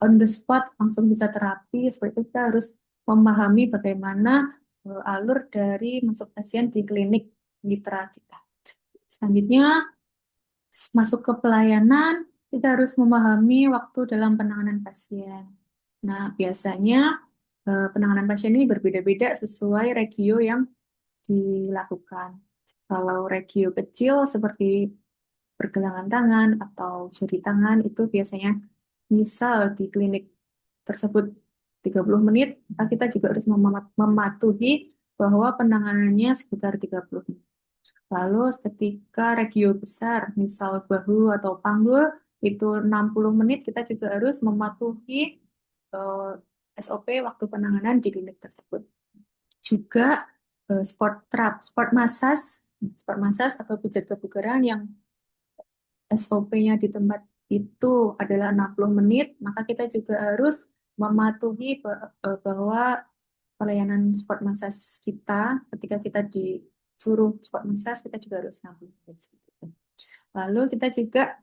on the spot langsung bisa terapi. Seperti itu kita harus memahami bagaimana alur dari masuk pasien di klinik mitra kita. Selanjutnya, masuk ke pelayanan, kita harus memahami waktu dalam penanganan pasien. Nah, biasanya penanganan pasien ini berbeda-beda sesuai regio yang dilakukan. Kalau regio kecil seperti pergelangan tangan atau jari tangan itu biasanya misal di klinik tersebut 30 menit, maka kita juga harus mematuhi bahwa penanganannya sekitar 30 menit. Lalu ketika regio besar, misal bahu atau panggul, itu 60 menit, kita juga harus mematuhi eh, SOP waktu penanganan di klinik tersebut. Juga sport massage atau pijat kebugaran yang SOP-nya di tempat itu adalah 60 menit, maka kita juga harus mematuhi bahwa pelayanan sport massage kita, ketika kita disuruh sport massage, kita juga harus 60 menit. Lalu kita juga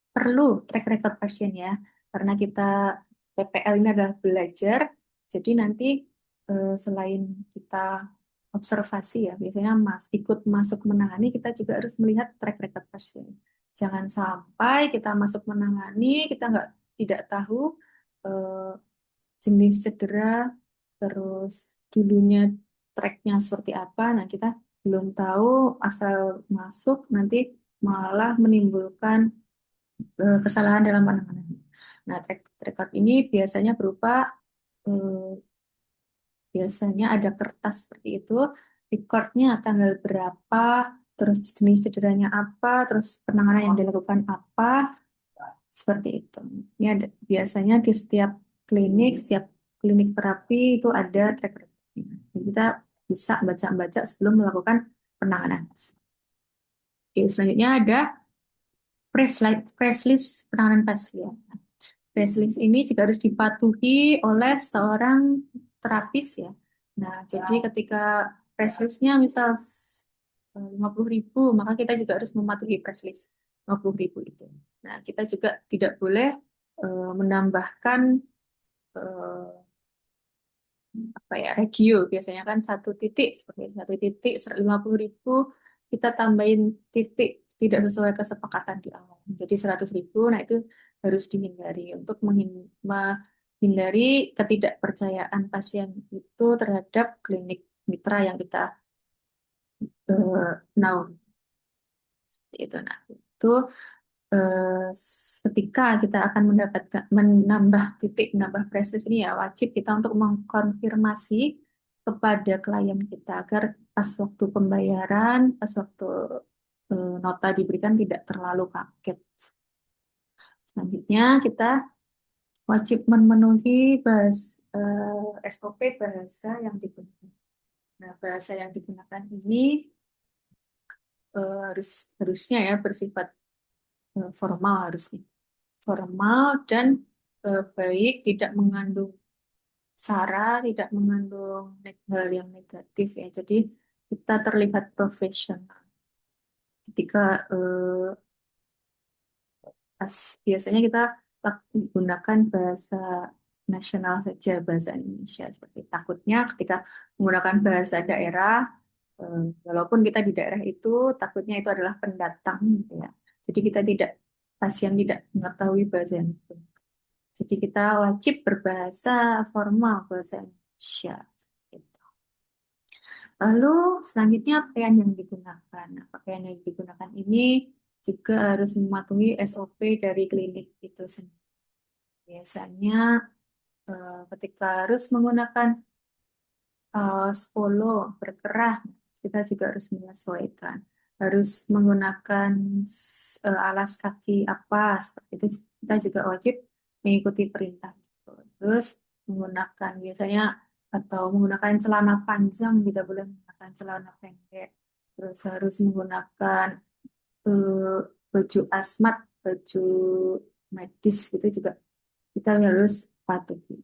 perlu track record pasien ya, karena kita PPL ini adalah belajar, jadi nanti selain kita observasi ya, biasanya ikut masuk menangani, kita juga harus melihat track record pasien. Jangan sampai kita masuk menangani, kita tidak tahu eh, jenis cedera, terus dulunya tracknya seperti apa. Nah, kita belum tahu asal masuk nanti malah menimbulkan kesalahan dalam penanganan. Nah, track record ini biasanya berupa eh, biasanya ada kertas seperti itu, recordnya tanggal berapa, terus jenis cederanya apa, terus penanganan yang dilakukan apa, seperti itu. Ini ada biasanya di setiap klinik terapi itu ada track recordnya. Jadi kita bisa baca-baca sebelum melakukan penanganan. Oke, selanjutnya ada press list penanganan pasien. Press list ini juga harus dipatuhi oleh seorang terapis ya. Nah, jadi ketika press listnya misal 50.000, maka kita juga harus mematuhi press list 50.000 itu. Nah, kita juga tidak boleh menambahkan eh, apa ya regio. Biasanya kan satu titik seperti satu titik 50.000, kita tambahin titik tidak sesuai kesepakatan di awal. Jadi 100.000, nah itu harus dihindari untuk menghindari ketidakpercayaan pasien itu terhadap klinik mitra yang kita naungi. Seperti itu. Nah, itu ketika kita akan mendapatkan menambah titik, menambah proses ini ya wajib kita untuk mengkonfirmasi kepada klien kita agar pas waktu pembayaran, pas waktu nota diberikan tidak terlalu kaget. Selanjutnya kita wajib memenuhi SOP bahasa yang digunakan. Nah, bahasa yang digunakan ini harusnya ya bersifat formal harusnya. Formal dan baik, tidak mengandung sara, tidak mengandung hal yang negatif ya. Jadi kita terlihat profesional. Ketika biasanya kita gunakan bahasa nasional saja, bahasa Indonesia. Seperti takutnya ketika menggunakan bahasa daerah, walaupun kita di daerah itu, takutnya itu adalah pendatang, gitu ya. Jadi pasien tidak mengetahui bahasa yang itu. Jadi kita wajib berbahasa formal, bahasa Indonesia. Gitu. Lalu selanjutnya pakaian yang digunakan. Nah, pakaian yang digunakan ini juga harus mematuhi SOP dari klinik itu sendiri. Biasanya ketika harus menggunakan kaos polo berkerah, kita juga harus menyesuaikan. Harus menggunakan alas kaki apa, seperti itu kita juga wajib mengikuti perintah itu. Terus biasanya atau menggunakan celana panjang, tidak boleh menggunakan celana pendek. Terus harus menggunakan eh, baju asmat, baju medis itu juga kita harus patuhi.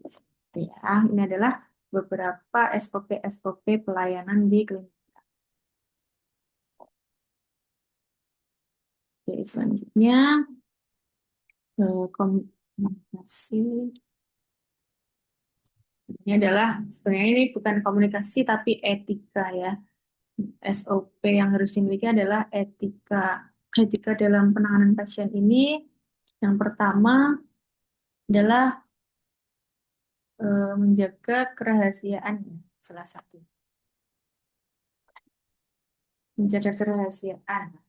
Ya, ini adalah beberapa SOP pelayanan di klinik. Oke, selanjutnya komunikasi. Sebenarnya ini bukan komunikasi tapi etika ya. SOP yang harus dimiliki adalah etika. Etika dalam penanganan pasien ini yang pertama adalah menjaga kerahasiaan ya, salah satu. Menjaga kerahasiaan.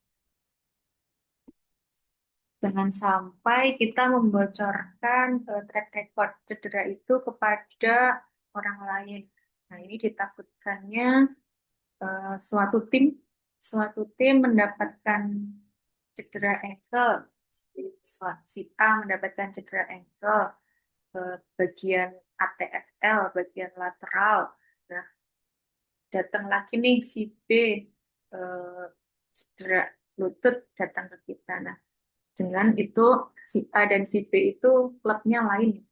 Jangan sampai kita membocorkan track record cedera itu kepada orang lain. Nah, ini ditakutkannya eh, suatu tim suatu tim mendapatkan cedera ankle, si A mendapatkan cedera ankle bagian ATFL, bagian lateral. Nah, datang lagi nih si B eh, cedera lutut datang ke kita. Nah, dengan itu si A dan si B itu klubnya lain.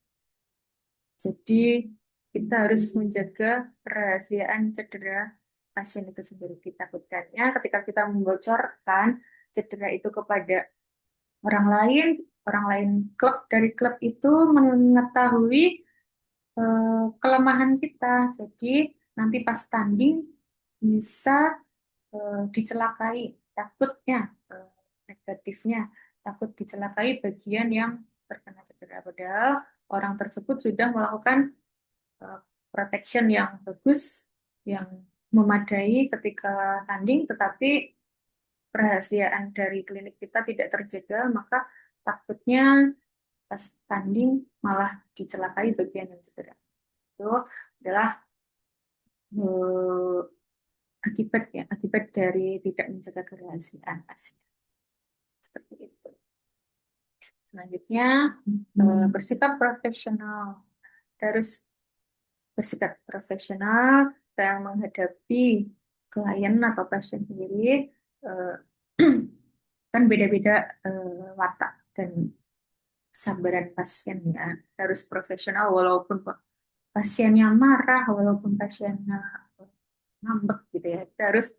Jadi kita harus menjaga kerahasiaan cedera pasien itu sendiri. Ditakutkannya ketika kita membocorkan cedera itu kepada orang lain klub dari klub itu mengetahui kelemahan kita. Jadi nanti pas tanding bisa dicelakai. Takutnya eh, negatifnya takut dicelakai bagian yang terkena cedera. Padahal orang tersebut sudah melakukan eh, protection yang bagus, yang memadai ketika tanding, tetapi kerahasiaan dari klinik kita tidak terjaga, maka takutnya pas tanding malah dicelakai bagian yang cedera. Itu adalah eh, akibat dari tidak menjaga kerahasiaan pasien. Seperti itu. Selanjutnya, bersikap profesional. Harus bersikap profesional dalam menghadapi klien atau pasien sendiri. eh, kan beda-beda watak dan kesabaran pasien ya. Harus profesional walaupun pasiennya marah, walaupun pasiennya ngambek gitu ya. Kita harus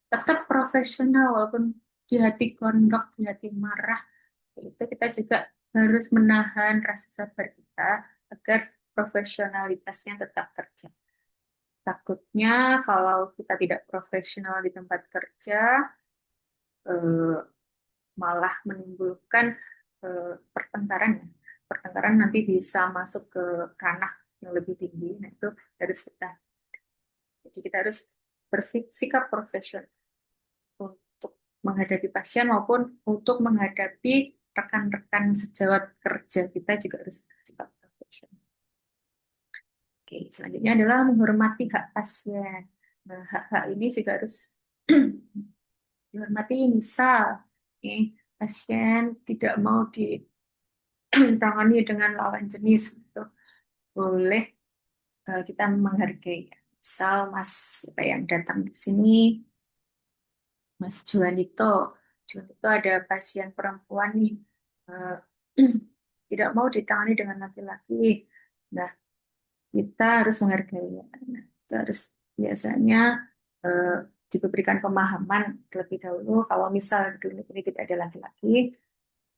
tetap profesional walaupun di hati gondok, di hati marah. Itu kita juga harus menahan rasa sabar kita agar profesionalitasnya tetap terjaga. Takutnya kalau kita tidak profesional di tempat kerja, eh, malah menimbulkan pertengkaran. Ya. Pertengkaran nanti bisa masuk ke ranah yang lebih tinggi. Nah, itu harus kita. Jadi kita harus bersikap profesional untuk menghadapi pasien maupun untuk menghadapi rekan-rekan sejawat kerja kita juga harus bersikap profesional. Oke, selanjutnya adalah menghormati hak pasien. Nah, hak-hak ini juga harus dihormati. Misal, nih, pasien tidak mau ditangani dengan lawan jenis, gitu. Boleh kita menghargai. Misal Mas siapa yang datang di sini, Mas Juanito. Juanito ada pasien perempuan nih, eh, tidak mau ditangani dengan laki-laki. Nah, kita harus menghargai. Nah, kita harus biasanya eh, diberikan pemahaman terlebih dahulu kalau misal di klinik ini tidak ada laki-laki,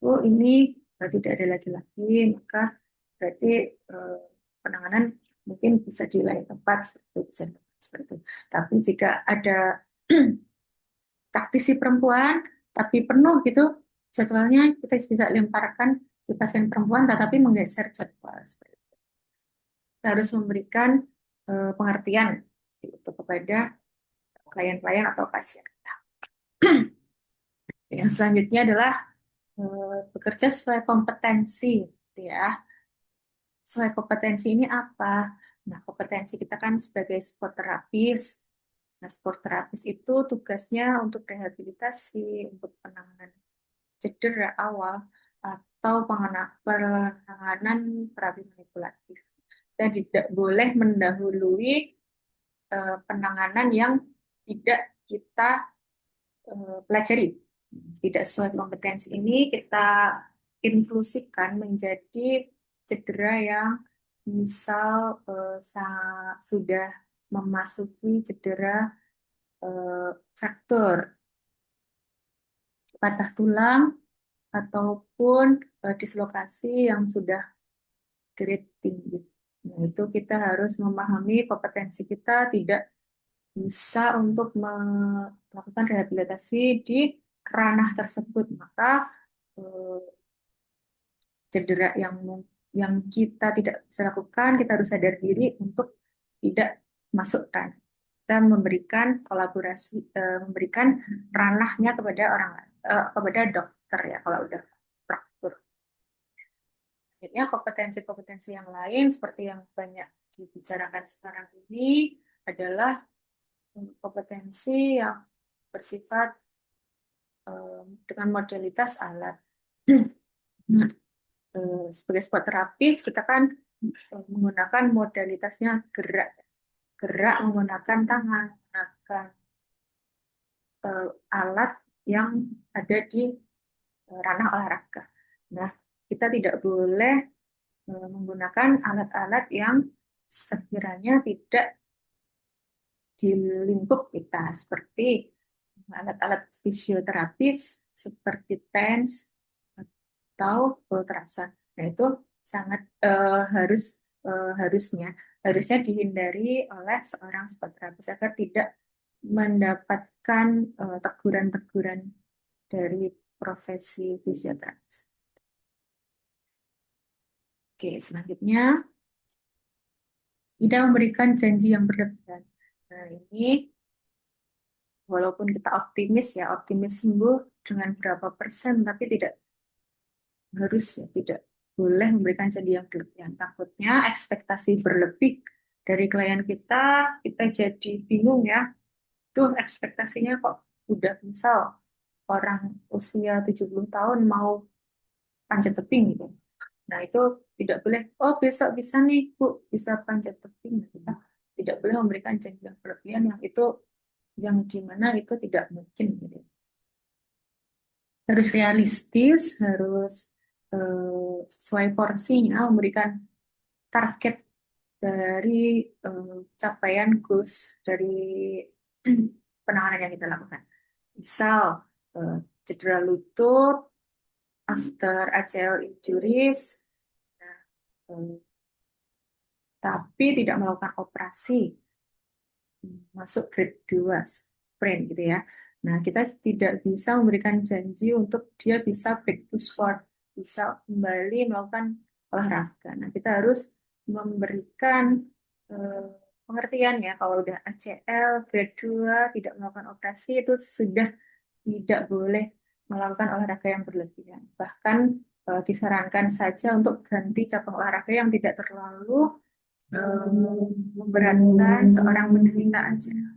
oh ini tidak ada laki-laki, maka berarti eh, penanganan mungkin bisa di lain tempat seperti itu, bisa seperti itu. Tapi jika ada praktisi perempuan tapi penuh gitu jadwalnya, kita bisa lemparkan di pasien perempuan tetapi menggeser jadwal seperti itu. Kita harus memberikan pengertian itu kepada klien-klien atau pasien. Yang selanjutnya adalah bekerja sesuai kompetensi, gitu ya. Sesuai kompetensi ini apa? Nah, kompetensi kita kan sebagai sport terapis. Nah, sport terapis itu tugasnya untuk rehabilitasi, untuk penanganan cedera awal, atau penanganan terapi manipulatif. Dan tidak boleh mendahului penanganan yang tidak kita pelajari. Tidak sesuai kompetensi ini kita infusikan menjadi cedera yang misal sudah memasuki cedera fraktur, patah tulang, ataupun dislokasi yang sudah grade tinggi. Nah, itu kita harus memahami kompetensi kita tidak bisa untuk melakukan rehabilitasi di ranah tersebut. Maka eh, cedera yang kita tidak bisa lakukan, kita harus sadar diri untuk tidak masuk ranah. Kita memberikan kolaborasi, memberikan ranahnya kepada orang lain, kepada dokter ya kalau udah praktur. Akhirnya kompetensi-kompetensi yang lain seperti yang banyak dibicarakan sekarang ini adalah kompetensi yang bersifat dengan modalitas alat. Nah, sebagai sport terapis kita kan menggunakan modalitasnya gerak, gerak menggunakan tangan, menggunakan alat yang ada di ranah olahraga. Nah, kita tidak boleh menggunakan alat-alat yang sekiranya tidak di lingkup kita, seperti alat-alat fisioterapis seperti TENS atau ultrasound. Nah, itu sangat harusnya harusnya dihindari oleh seorang psikoterapis agar tidak mendapatkan teguran-teguran dari profesi fisioterapis. Oke, selanjutnya tidak memberikan janji yang berlebihan. Nah, ini walaupun kita optimis ya, optimis sembuh dengan berapa persen, tapi tidak harus ya, tidak boleh memberikan janji yang berlebihan. Takutnya ekspektasi berlebih dari klien kita jadi bingung ya. Duh, ekspektasinya kok udah misal orang usia 70 tahun mau panjat tebing gitu. Nah, itu tidak boleh, oh besok bisa nih, Bu, bisa panjat tebing. Nah, kita tidak boleh memberikan janji yang berlebihan yang itu yang dimana itu tidak mungkin gitu. Harus realistis, harus sesuai porsinya, memberikan target dari capaian goals dari penanganan yang kita lakukan. Misal cedera lutut after ACL injuries, nah, tapi tidak melakukan operasi, masuk grade 2 sprain gitu ya. Nah, kita tidak bisa memberikan janji untuk dia bisa back to sport, bisa kembali melakukan olahraga. Nah, kita harus memberikan eh, pengertian ya, kalau udah ACL grade 2 tidak melakukan operasi itu sudah tidak boleh melakukan olahraga yang berlebihan. Bahkan disarankan saja untuk ganti cabang olahraga yang tidak terlalu memberatkan seorang penderita ACL.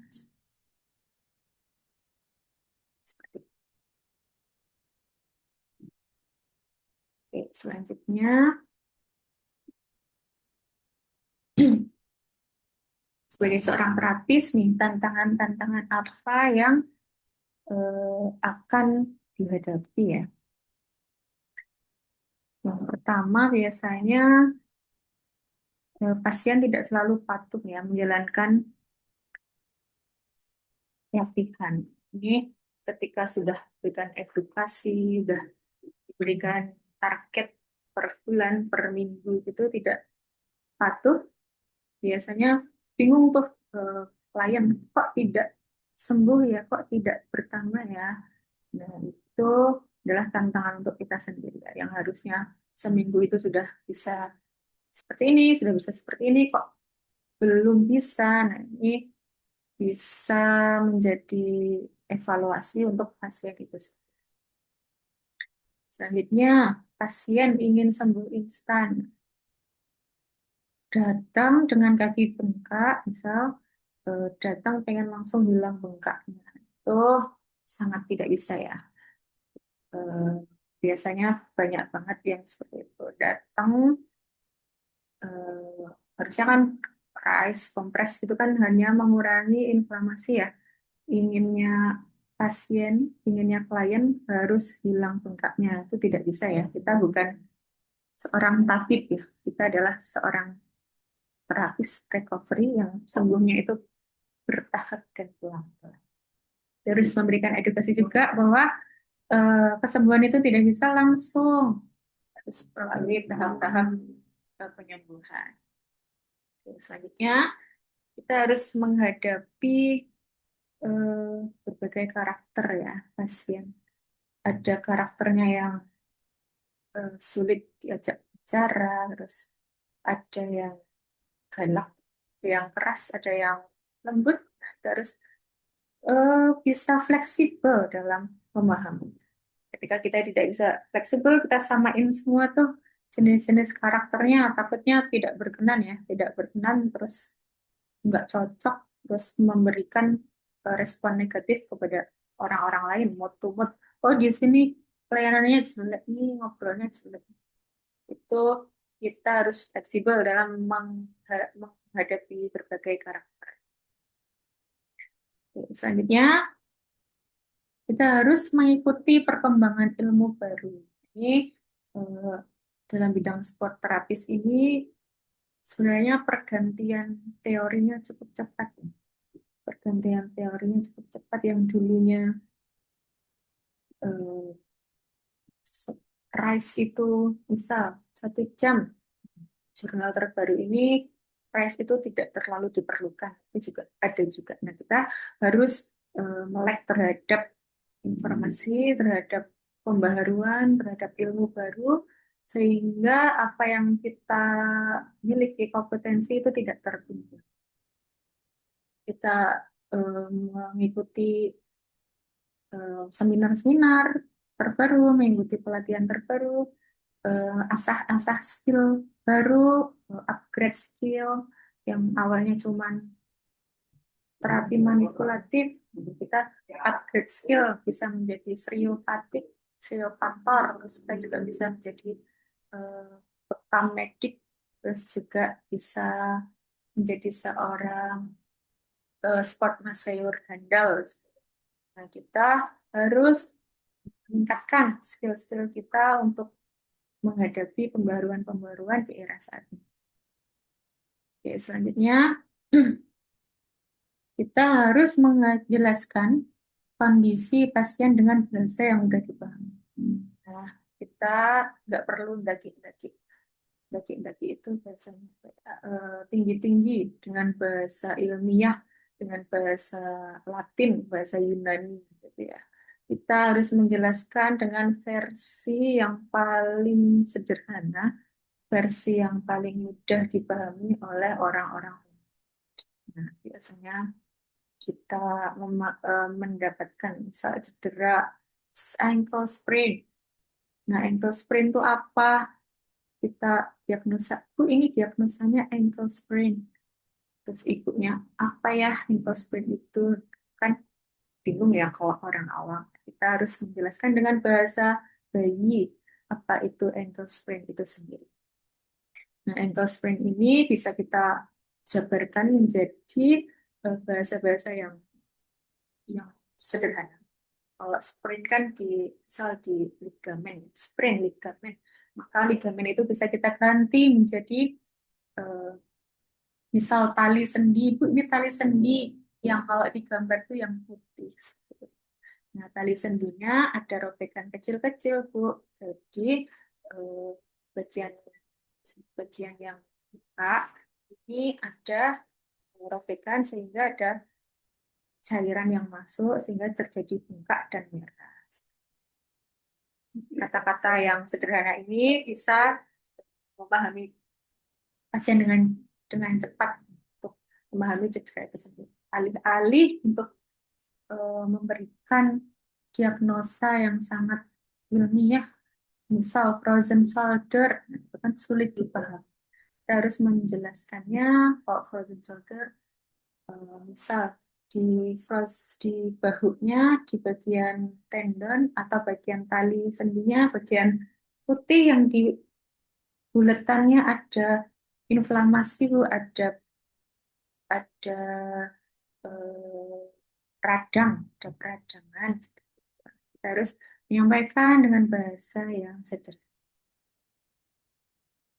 Oke, selanjutnya, sebagai seorang terapis nih, tantangan-tantangan apa yang akan dihadapi ya? Yang pertama biasanya pasien tidak selalu patuh ya menjalankan latihan. Ini ketika sudah diberikan edukasi, sudah diberikan target per bulan, per minggu itu tidak patuh, biasanya bingung tuh klien, kok tidak sembuh ya, kok tidak bertambah ya. Nah, itu adalah tantangan untuk kita sendiri ya, yang harusnya seminggu itu sudah bisa seperti ini, sudah bisa seperti ini, kok belum bisa. Nah, ini bisa menjadi evaluasi untuk pasien itu. Selanjutnya, pasien ingin sembuh instan. Datang dengan kaki bengkak, misal datang pengen langsung hilang bengkaknya. Itu sangat tidak bisa ya. Eh, Biasanya banyak banget yang seperti itu. Datang, eh, harusnya kan rise, kompres itu kan hanya mengurangi inflamasi ya. Inginnya pasien, inginnya klien harus hilang bengkaknya. Itu tidak bisa ya. Kita bukan seorang tabib ya. Kita adalah seorang terapis recovery yang sembuhnya itu bertahap dan pelan-pelan. Terus memberikan edukasi juga bahwa kesembuhan itu tidak bisa langsung, harus melalui tahap-tahap penyembuhan. Terus selanjutnya, kita harus menghadapi berbagai karakter ya pasien. Ada karakternya yang sulit diajak bicara, terus ada yang galak, ada yang keras, ada yang lembut, terus bisa fleksibel dalam memahami. Ketika kita tidak bisa fleksibel, kita samain semua tuh jenis-jenis karakternya, takutnya tidak berkenan ya, tidak berkenan, terus nggak cocok, terus memberikan respon negatif kepada orang-orang lain, mood to mood. Oh, di sini pelayanannya jelek, ini ngobrolnya jelek. Itu kita harus fleksibel dalam menghadapi berbagai karakter. Selanjutnya, kita harus mengikuti perkembangan ilmu baru. Ini eh, dalam bidang sport terapis ini sebenarnya pergantian teorinya cukup cepat. Pergantian teorinya cukup cepat yang dulunya eh, RISE itu misal 1 jam jurnal terbaru ini RISE itu tidak terlalu diperlukan. Itu juga ada juga. Nah, kita harus melek terhadap informasi, terhadap pembaharuan, terhadap ilmu baru, sehingga apa yang kita miliki kompetensi itu tidak tertinggal. Kita mengikuti seminar-seminar terbaru, mengikuti pelatihan terbaru, asah-asah skill baru, upgrade skill yang awalnya cuma terapi manipulatif, kita upgrade skill bisa menjadi seriopatik, seriopator, terus kita juga bisa menjadi bekam medik, terus juga bisa menjadi seorang sport masseur handal. Nah, kita harus meningkatkan skill-skill kita untuk menghadapi pembaruan-pembaruan di era saat ini. Oke, selanjutnya kita harus menjelaskan kondisi pasien dengan bahasa yang mudah dipahami. Nah, kita nggak perlu daki-daki. Daki-daki itu bahasanya tinggi-tinggi dengan bahasa ilmiah, dengan bahasa Latin, bahasa Yunani, gitu ya. Kita harus menjelaskan dengan versi yang paling sederhana, versi yang paling mudah dipahami oleh orang-orang. Nah, biasanya kita mendapatkan misal cedera ankle sprain. Nah, ankle sprain itu apa? Kita diagnosa, ini diagnosanya ankle sprain. Terus ibunya, apa ya ankle sprain itu? Kan bingung ya kalau orang awam. Kita harus menjelaskan dengan bahasa bayi. apa itu ankle sprain itu sendiri. Nah, ankle sprain ini bisa kita jabarkan menjadi bahasa-bahasa yang sederhana. Kalau sprain kan misal di ligamen, sprain ligamen, maka ligamen itu bisa kita ganti menjadi eh, misal tali sendi. Bu, ini tali sendi yang kalau digambar tuh yang putih. Nah, tali sendinya ada robekan kecil-kecil, Bu. Jadi eh, bagian bagian yang buka ini ada robekan sehingga ada cairan yang masuk sehingga terjadi bengkak dan merah. Kata-kata yang sederhana ini bisa memahami pasien dengan cepat untuk memahami cedera itu sendiri. Alih-alih untuk memberikan diagnosa yang sangat ilmiah, misal frozen shoulder, itu kan sulit dipahami. Kita harus menjelaskannya, kalau frozen shoulder, misal di di bahunya, di bagian tendon atau bagian tali sendinya, bagian putih yang di buletannya ada inflamasi, Bu, ada eh, radang, ada peradangan. Kita harus menyampaikan dengan bahasa yang sederhana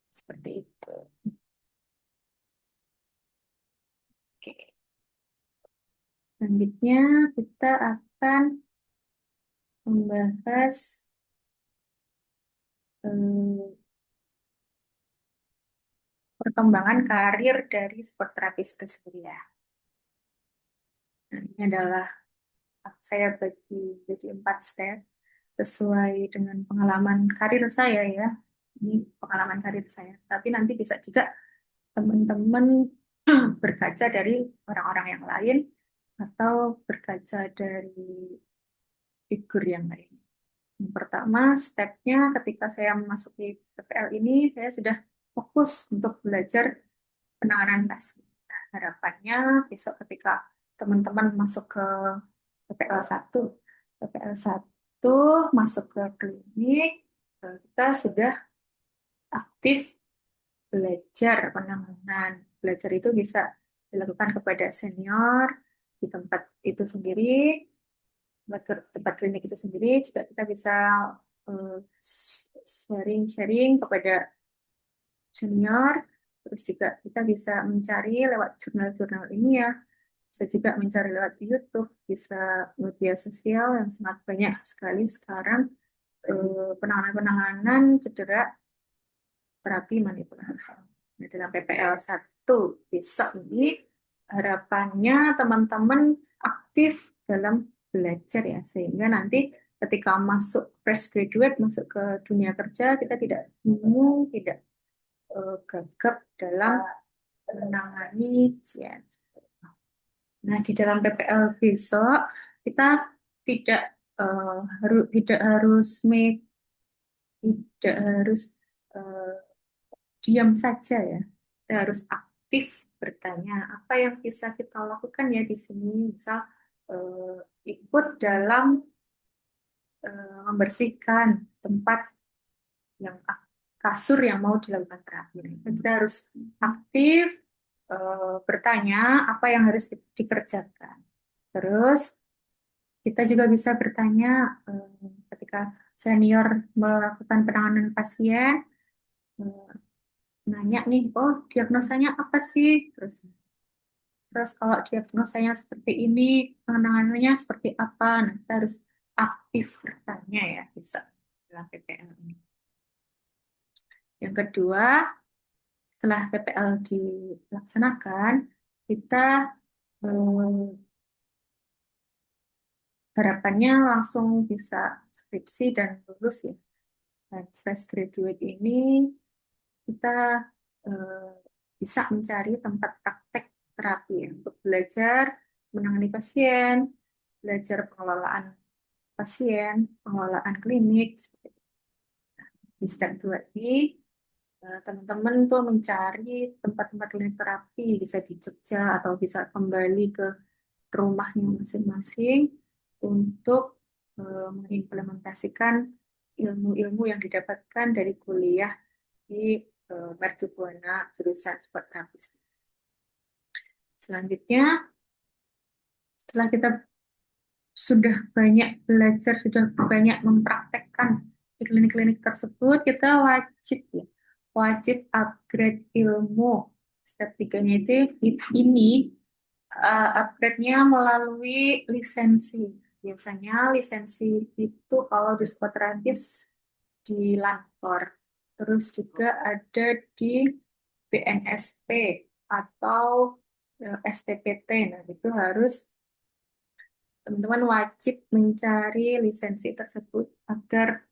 seperti itu. Oke. Selanjutnya kita akan membahas eh, perkembangan karir dari sport terapis itu sendiri ya. Nah, ini adalah saya bagi jadi 4 step sesuai dengan pengalaman karir saya ya. Ini pengalaman karir saya. Tapi nanti bisa juga teman-teman berkaca dari orang-orang yang lain atau berkaca dari figur yang lain. Yang pertama, stepnya ketika saya memasuki PPL ini, saya sudah fokus untuk belajar penanganan pasien. Nah, harapannya besok ketika teman-teman masuk ke PPL 1, PPL 1 masuk ke klinik, kita sudah aktif belajar penanganan. Belajar itu bisa dilakukan kepada senior di tempat itu sendiri, tempat klinik itu sendiri, juga kita bisa eh, sharing-sharing kepada senior, terus juga kita bisa mencari lewat jurnal-jurnal ini ya, bisa juga mencari lewat YouTube, bisa media sosial yang sangat banyak sekali sekarang penanganan-penanganan cedera terapi manipulasi. Nah, dalam PPL 1 besok ini harapannya teman-teman aktif dalam belajar ya, sehingga nanti ketika masuk fresh graduate, masuk ke dunia kerja, kita tidak bingung, tidak gagap dalam menangani pasien. Nah, di dalam PPL besok kita tidak tidak harus eh, diam saja ya. Kita harus aktif bertanya apa yang bisa kita lakukan ya di sini. Misal ikut dalam membersihkan tempat yang kasur yang mau dilakukan terapi. Kita harus aktif bertanya apa yang harus dikerjakan. Terus kita juga bisa bertanya ketika senior melakukan penanganan pasien, eh, nanya nih, oh diagnosanya apa sih? Terus kalau diagnosanya seperti ini, penanganannya seperti apa? Nah, kita harus aktif bertanya ya, bisa dalam PPL ini. Yang kedua, setelah PPL dilaksanakan, kita eh, harapannya langsung bisa skripsi dan lulus ya. Dan fresh graduate ini kita eh, bisa mencari tempat praktek terapi ya, untuk belajar menangani pasien, belajar pengelolaan pasien, pengelolaan klinik. Seperti itu. Di step 2 ini, teman-teman tuh mencari tempat-tempat klinik terapi, bisa di Jogja atau bisa kembali ke rumahnya masing-masing untuk mengimplementasikan ilmu-ilmu yang didapatkan dari kuliah di Mercu Buana jurusan sport terapis. Selanjutnya, setelah kita sudah banyak belajar, sudah banyak mempraktekkan di klinik-klinik tersebut, kita wajib upgrade ilmu. Step tiganya ini upgrade-nya melalui lisensi. Biasanya lisensi itu kalau di psikoterapis di Lankor. Terus juga ada di BNSP atau STPT. Nah, itu harus teman-teman wajib mencari lisensi tersebut agar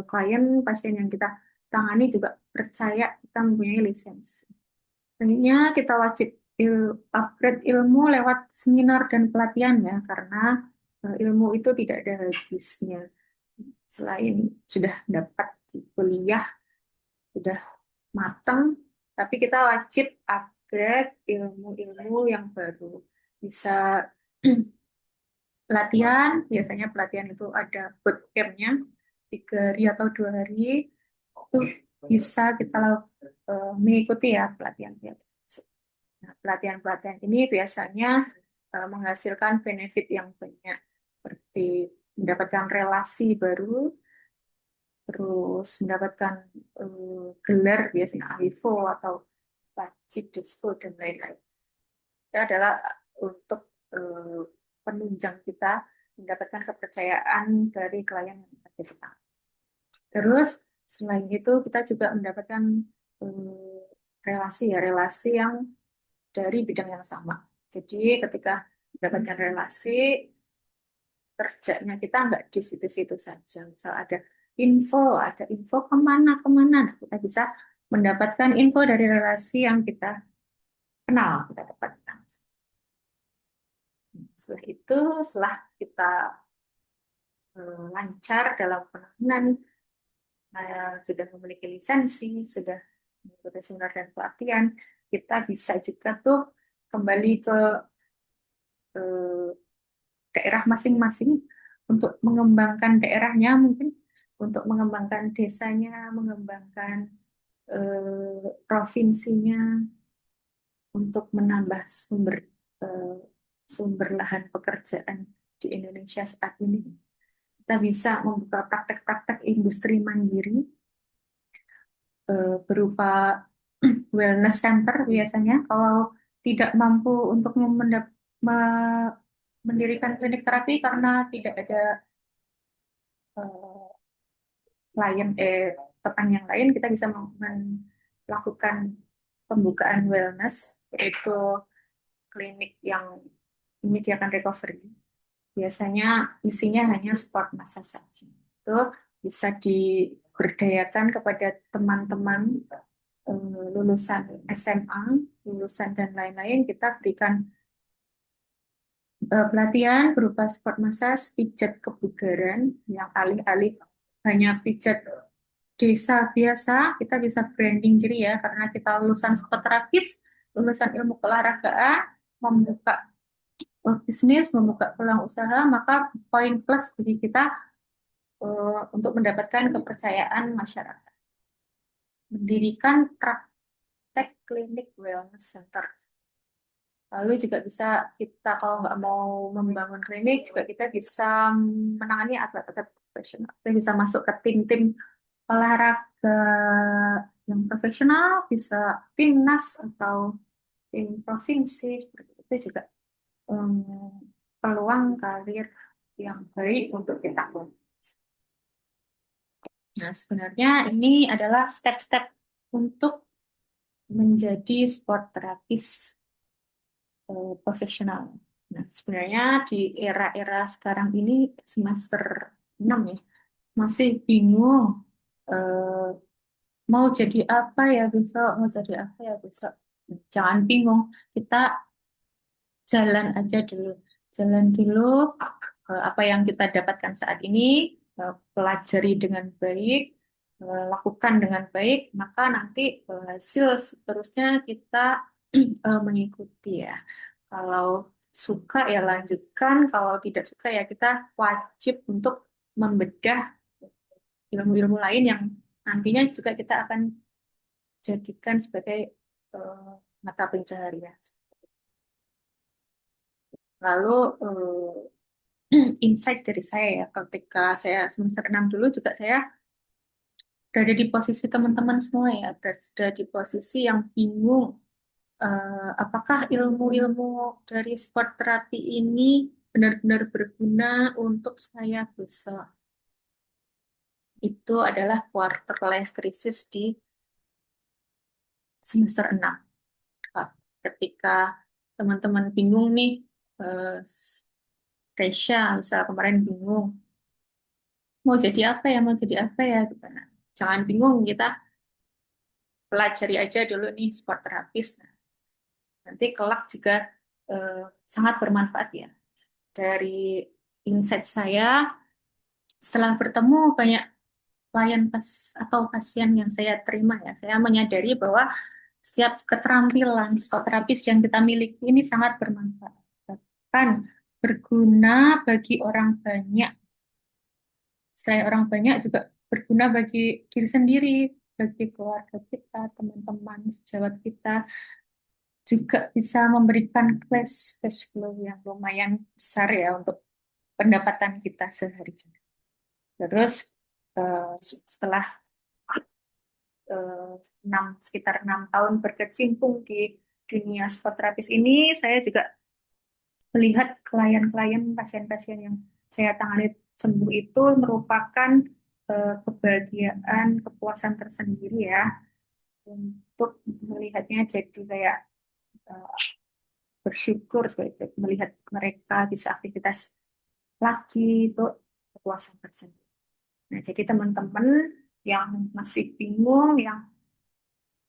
klien pasien yang kita tangani juga percaya kita mempunyai lisensi. Selanjutnya kita wajib upgrade ilmu lewat seminar dan pelatihan ya, karena ilmu itu tidak ada habisnya. Selain sudah dapat di kuliah, sudah matang, tapi kita wajib upgrade ilmu-ilmu yang baru. Bisa pelatihan, biasanya pelatihan itu ada bootcamp-nya, 3 hari atau 2 hari, itu bisa kita mengikuti ya pelatihan. Nah, pelatihan-pelatihan ini biasanya menghasilkan benefit yang banyak, seperti mendapatkan relasi baru, terus mendapatkan gelar biasanya AIFO atau wajib disko dan lain-lain. Itu adalah untuk eh, penunjang kita mendapatkan kepercayaan dari klien yang kita. Terus selain itu kita juga mendapatkan relasi ya, relasi yang dari bidang yang sama. Jadi ketika mendapatkan relasi, kerjanya kita nggak di situ-situ saja. Misal ada info kemana-kemana, nah, kita bisa mendapatkan info dari relasi yang kita kenal, kita dapatkan. Setelah itu, setelah kita lancar dalam penanganan, sudah memiliki lisensi, sudah mengikuti seminar dan pelatihan, kita bisa juga tuh kembali ke eh, daerah masing-masing untuk mengembangkan daerahnya, mungkin untuk mengembangkan desanya, mengembangkan provinsinya, untuk menambah eh, sumber lahan pekerjaan di Indonesia saat ini. Kita bisa membuka praktek-praktek industri mandiri berupa wellness center biasanya. Kalau tidak mampu untuk mendirikan klinik terapi karena tidak ada eh, klien teman yang lain, kita bisa melakukan pembukaan wellness, yaitu klinik yang menyediakan recovery. Biasanya isinya hanya sport massage saja. Itu bisa diberdayakan kepada teman-teman lulusan SMA, lulusan dan lain-lain. Kita berikan pelatihan berupa sport massage, pijat kebugaran, yang alih-alih hanya pijat desa biasa, kita bisa branding diri ya, karena kita lulusan psikoterapis, lulusan ilmu keolahragaan, membuka bisnis, membuka peluang usaha, maka poin plus bagi kita untuk mendapatkan kepercayaan masyarakat. Mendirikan praktek klinik wellness center. Lalu juga bisa kita kalau nggak mau membangun klinik, juga kita bisa menangani atlet-atlet profesional. Kita bisa masuk ke tim-tim olahraga yang profesional, bisa timnas atau tim provinsi, seperti itu juga um, peluang karir yang baik untuk kita. Nah, sebenarnya ini adalah step-step untuk menjadi sport terapis profesional. Nah, sebenarnya di era-era sekarang ini semester 6 ya, masih bingung eh, mau jadi apa ya besok, mau jadi apa ya besok. Jangan bingung, kita jalan aja dulu. Jalan dulu apa yang kita dapatkan saat ini, pelajari dengan baik, lakukan dengan baik, maka nanti hasil seterusnya kita mengikuti ya. Kalau suka ya lanjutkan, kalau tidak suka ya kita wajib untuk membedah ilmu-ilmu lain yang nantinya juga kita akan jadikan sebagai eh, mata pencaharian. Lalu insight dari saya ya, ketika saya semester 6 dulu juga saya berada di posisi teman-teman semua ya, berada di posisi yang bingung apakah ilmu-ilmu dari sport terapi ini benar-benar berguna untuk saya besok. Itu adalah quarter life crisis di semester 6. Kak. Ketika teman-teman bingung nih, eh, Resya misal kemarin bingung, mau jadi apa ya, mau jadi apa ya, gitu. Nah, jangan bingung, kita pelajari aja dulu nih sport terapis. Nah, nanti kelak juga eh, sangat bermanfaat ya. Dari insight saya, setelah bertemu banyak klien atau pasien yang saya terima ya, saya menyadari bahwa setiap keterampilan psikoterapis yang kita miliki ini sangat bermanfaat. Bahkan berguna bagi orang banyak. Selain orang banyak juga berguna bagi diri sendiri, bagi keluarga kita, teman-teman, sejawat kita, juga bisa memberikan cash flow yang lumayan besar ya untuk pendapatan kita sehari-hari. Terus setelah eh, sekitar 6 tahun berkecimpung di dunia psikoterapis ini, saya juga melihat klien-klien, pasien-pasien yang saya tangani sembuh itu merupakan kebahagiaan, kepuasan tersendiri ya, untuk melihatnya jadi kayak eh, bersyukur gitu, melihat mereka bisa aktivitas lagi itu kepuasan tersendiri. Nah, jadi teman-teman yang masih bingung,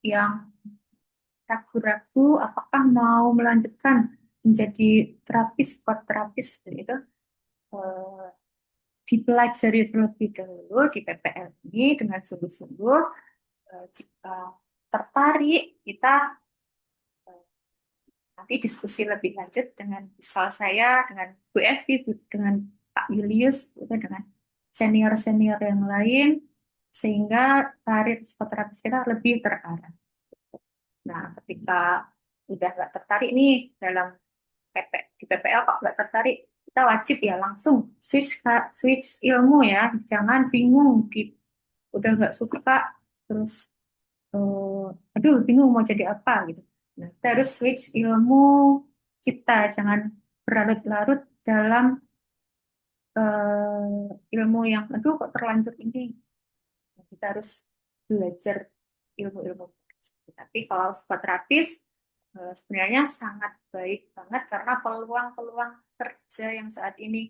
yang ragu-ragu apakah mau melanjutkan menjadi terapis, terapis itu eh, dipelajari terlebih dahulu di PPL ini dengan sungguh-sungguh. Jika tertarik, kita eh, nanti diskusi lebih lanjut dengan misal saya, dengan Bu Evi, dengan Pak Julius, juga dengan senior-senior yang lain, sehingga karir psikoterapis kita lebih terarah. Nah, ketika udah nggak tertarik nih dalam di PPL kok nggak tertarik, kita wajib ya langsung switch ilmu ya, jangan bingung udah nggak suka terus aduh bingung mau jadi apa gitu. Nah, kita harus switch ilmu kita, jangan berlarut-larut dalam ilmu yang aduh kok terlanjur ini. Nah, kita harus belajar ilmu-ilmu. Tapi kalau psikoterapis sebenarnya sangat baik banget karena peluang-peluang kerja yang saat ini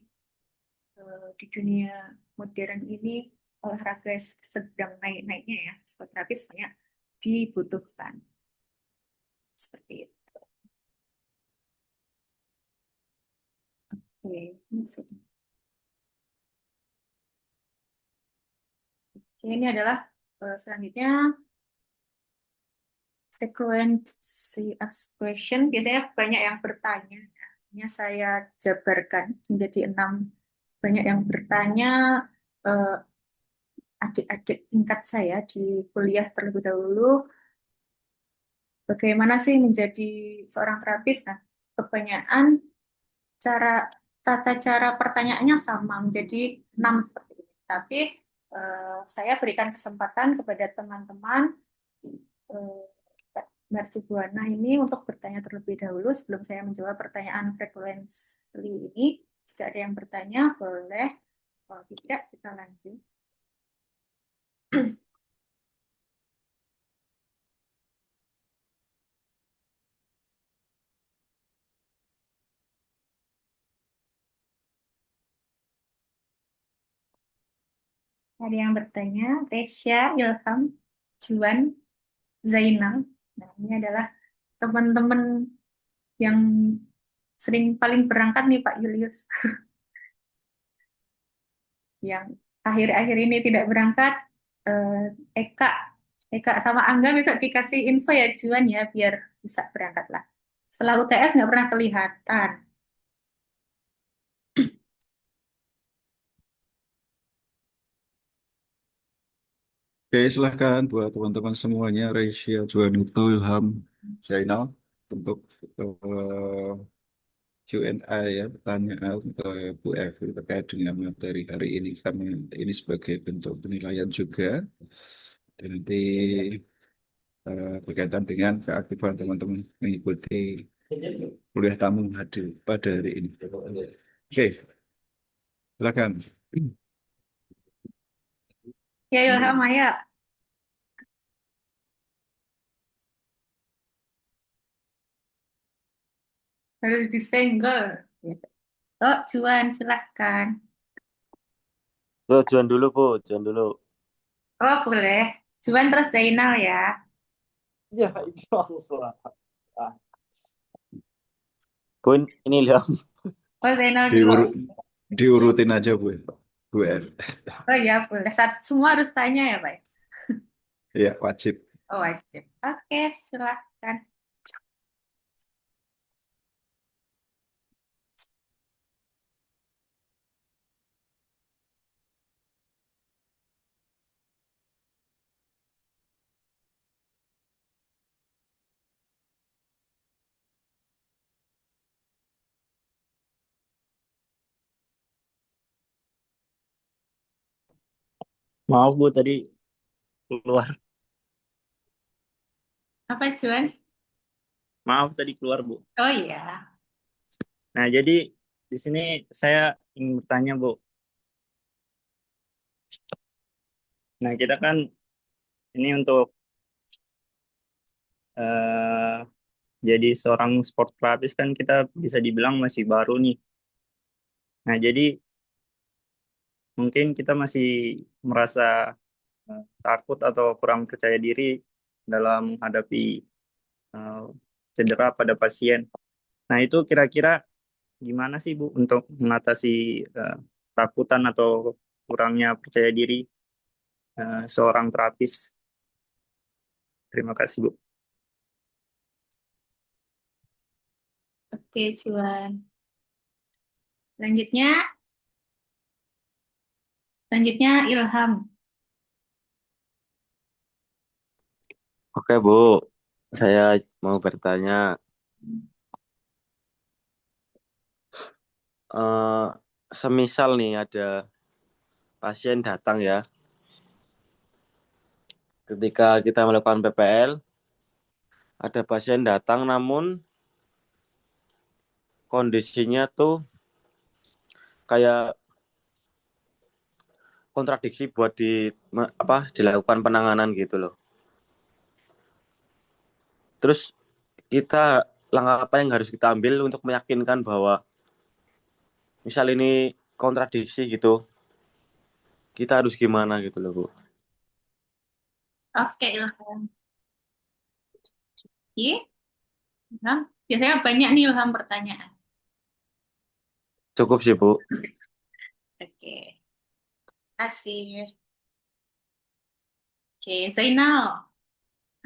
di dunia modern ini olahraga sedang naik-naiknya ya, psikoterapis banyak dibutuhkan. Seperti itu. Oke, Oke, ini adalah selanjutnya frequency asked question. Biasanya banyak yang bertanya. Ini saya jabarkan menjadi 6. Banyak yang bertanya, eh, adik-adik tingkat saya di kuliah terlebih dahulu, bagaimana sih menjadi seorang terapis? Nah, kebanyakan cara tata cara pertanyaannya sama menjadi 6 seperti ini. Tapi saya berikan kesempatan kepada teman-teman eh, Mercubuana ini untuk bertanya terlebih dahulu sebelum saya menjawab pertanyaan frekuensi ini. Jika ada yang bertanya, boleh. Kalau tidak, kita lanjut. Ada yang bertanya, Resya, Ilham, Juan, Zainal. Nah, ini adalah teman-teman yang sering paling berangkat nih Pak Julius. Yang akhir-akhir ini tidak berangkat, eh, Eka, Eka sama Angga bisa dikasih info ya Juan ya, biar bisa berangkat lah. Setelah UTS nggak pernah kelihatan. Oke, silahkan buat teman-teman semuanya, Reisya, Juan itu, Ilham, Zainal, untuk Q&A ya, pertanyaan ke Bu Evi terkait dengan materi hari ini, karena ini sebagai bentuk penilaian juga. Dan nanti berkaitan dengan keaktifan teman-teman mengikuti kuliah tamu hadir pada hari ini. Oke, silakan. Ya, Ilham, ayo. Harus disenggol. Oh, Juan, silahkan. Bu, Juan dulu, Bu. Juan dulu. Oh, boleh. Juan terus Zainal ya. Ya, itu Allah. Bu, ini Ilham. Oh, Zainal dulu. Diurut, diurutin aja Bu Evi. Oh ya, boleh. Semua harus tanya ya, Pak? Ya, wajib. Oh, wajib. Oke, silahkan. Maaf, Bu, tadi keluar. Apa, Juan? Maaf, tadi keluar, Bu. Oh iya. Nah, jadi di sini saya ingin bertanya, Bu. Nah, kita kan ini untuk eh, jadi seorang sport terapis kan kita bisa dibilang masih baru nih. Nah, jadi mungkin kita masih merasa takut atau kurang percaya diri dalam menghadapi eh, cedera pada pasien. Nah, itu kira-kira gimana sih Bu untuk mengatasi eh, takutan atau kurangnya percaya diri seorang terapis? Terima kasih Bu. Oke, Juan. Selanjutnya, selanjutnya Ilham. Oke Bu, saya mau bertanya, eh, semisal nih ada pasien datang ya, ketika kita melakukan PPL, ada pasien datang namun kondisinya tuh kayak kontradiksi buat dilakukan penanganan gitu loh. Terus kita langkah apa yang harus kita ambil untuk meyakinkan bahwa misal ini kontradiksi gitu, kita harus gimana gitu loh Bu. Oke, Ilham. Iya, Ilham. Biasanya banyak nih Ilham pertanyaan. Cukup sih Bu. Oke, kasih. Oke, Zainal.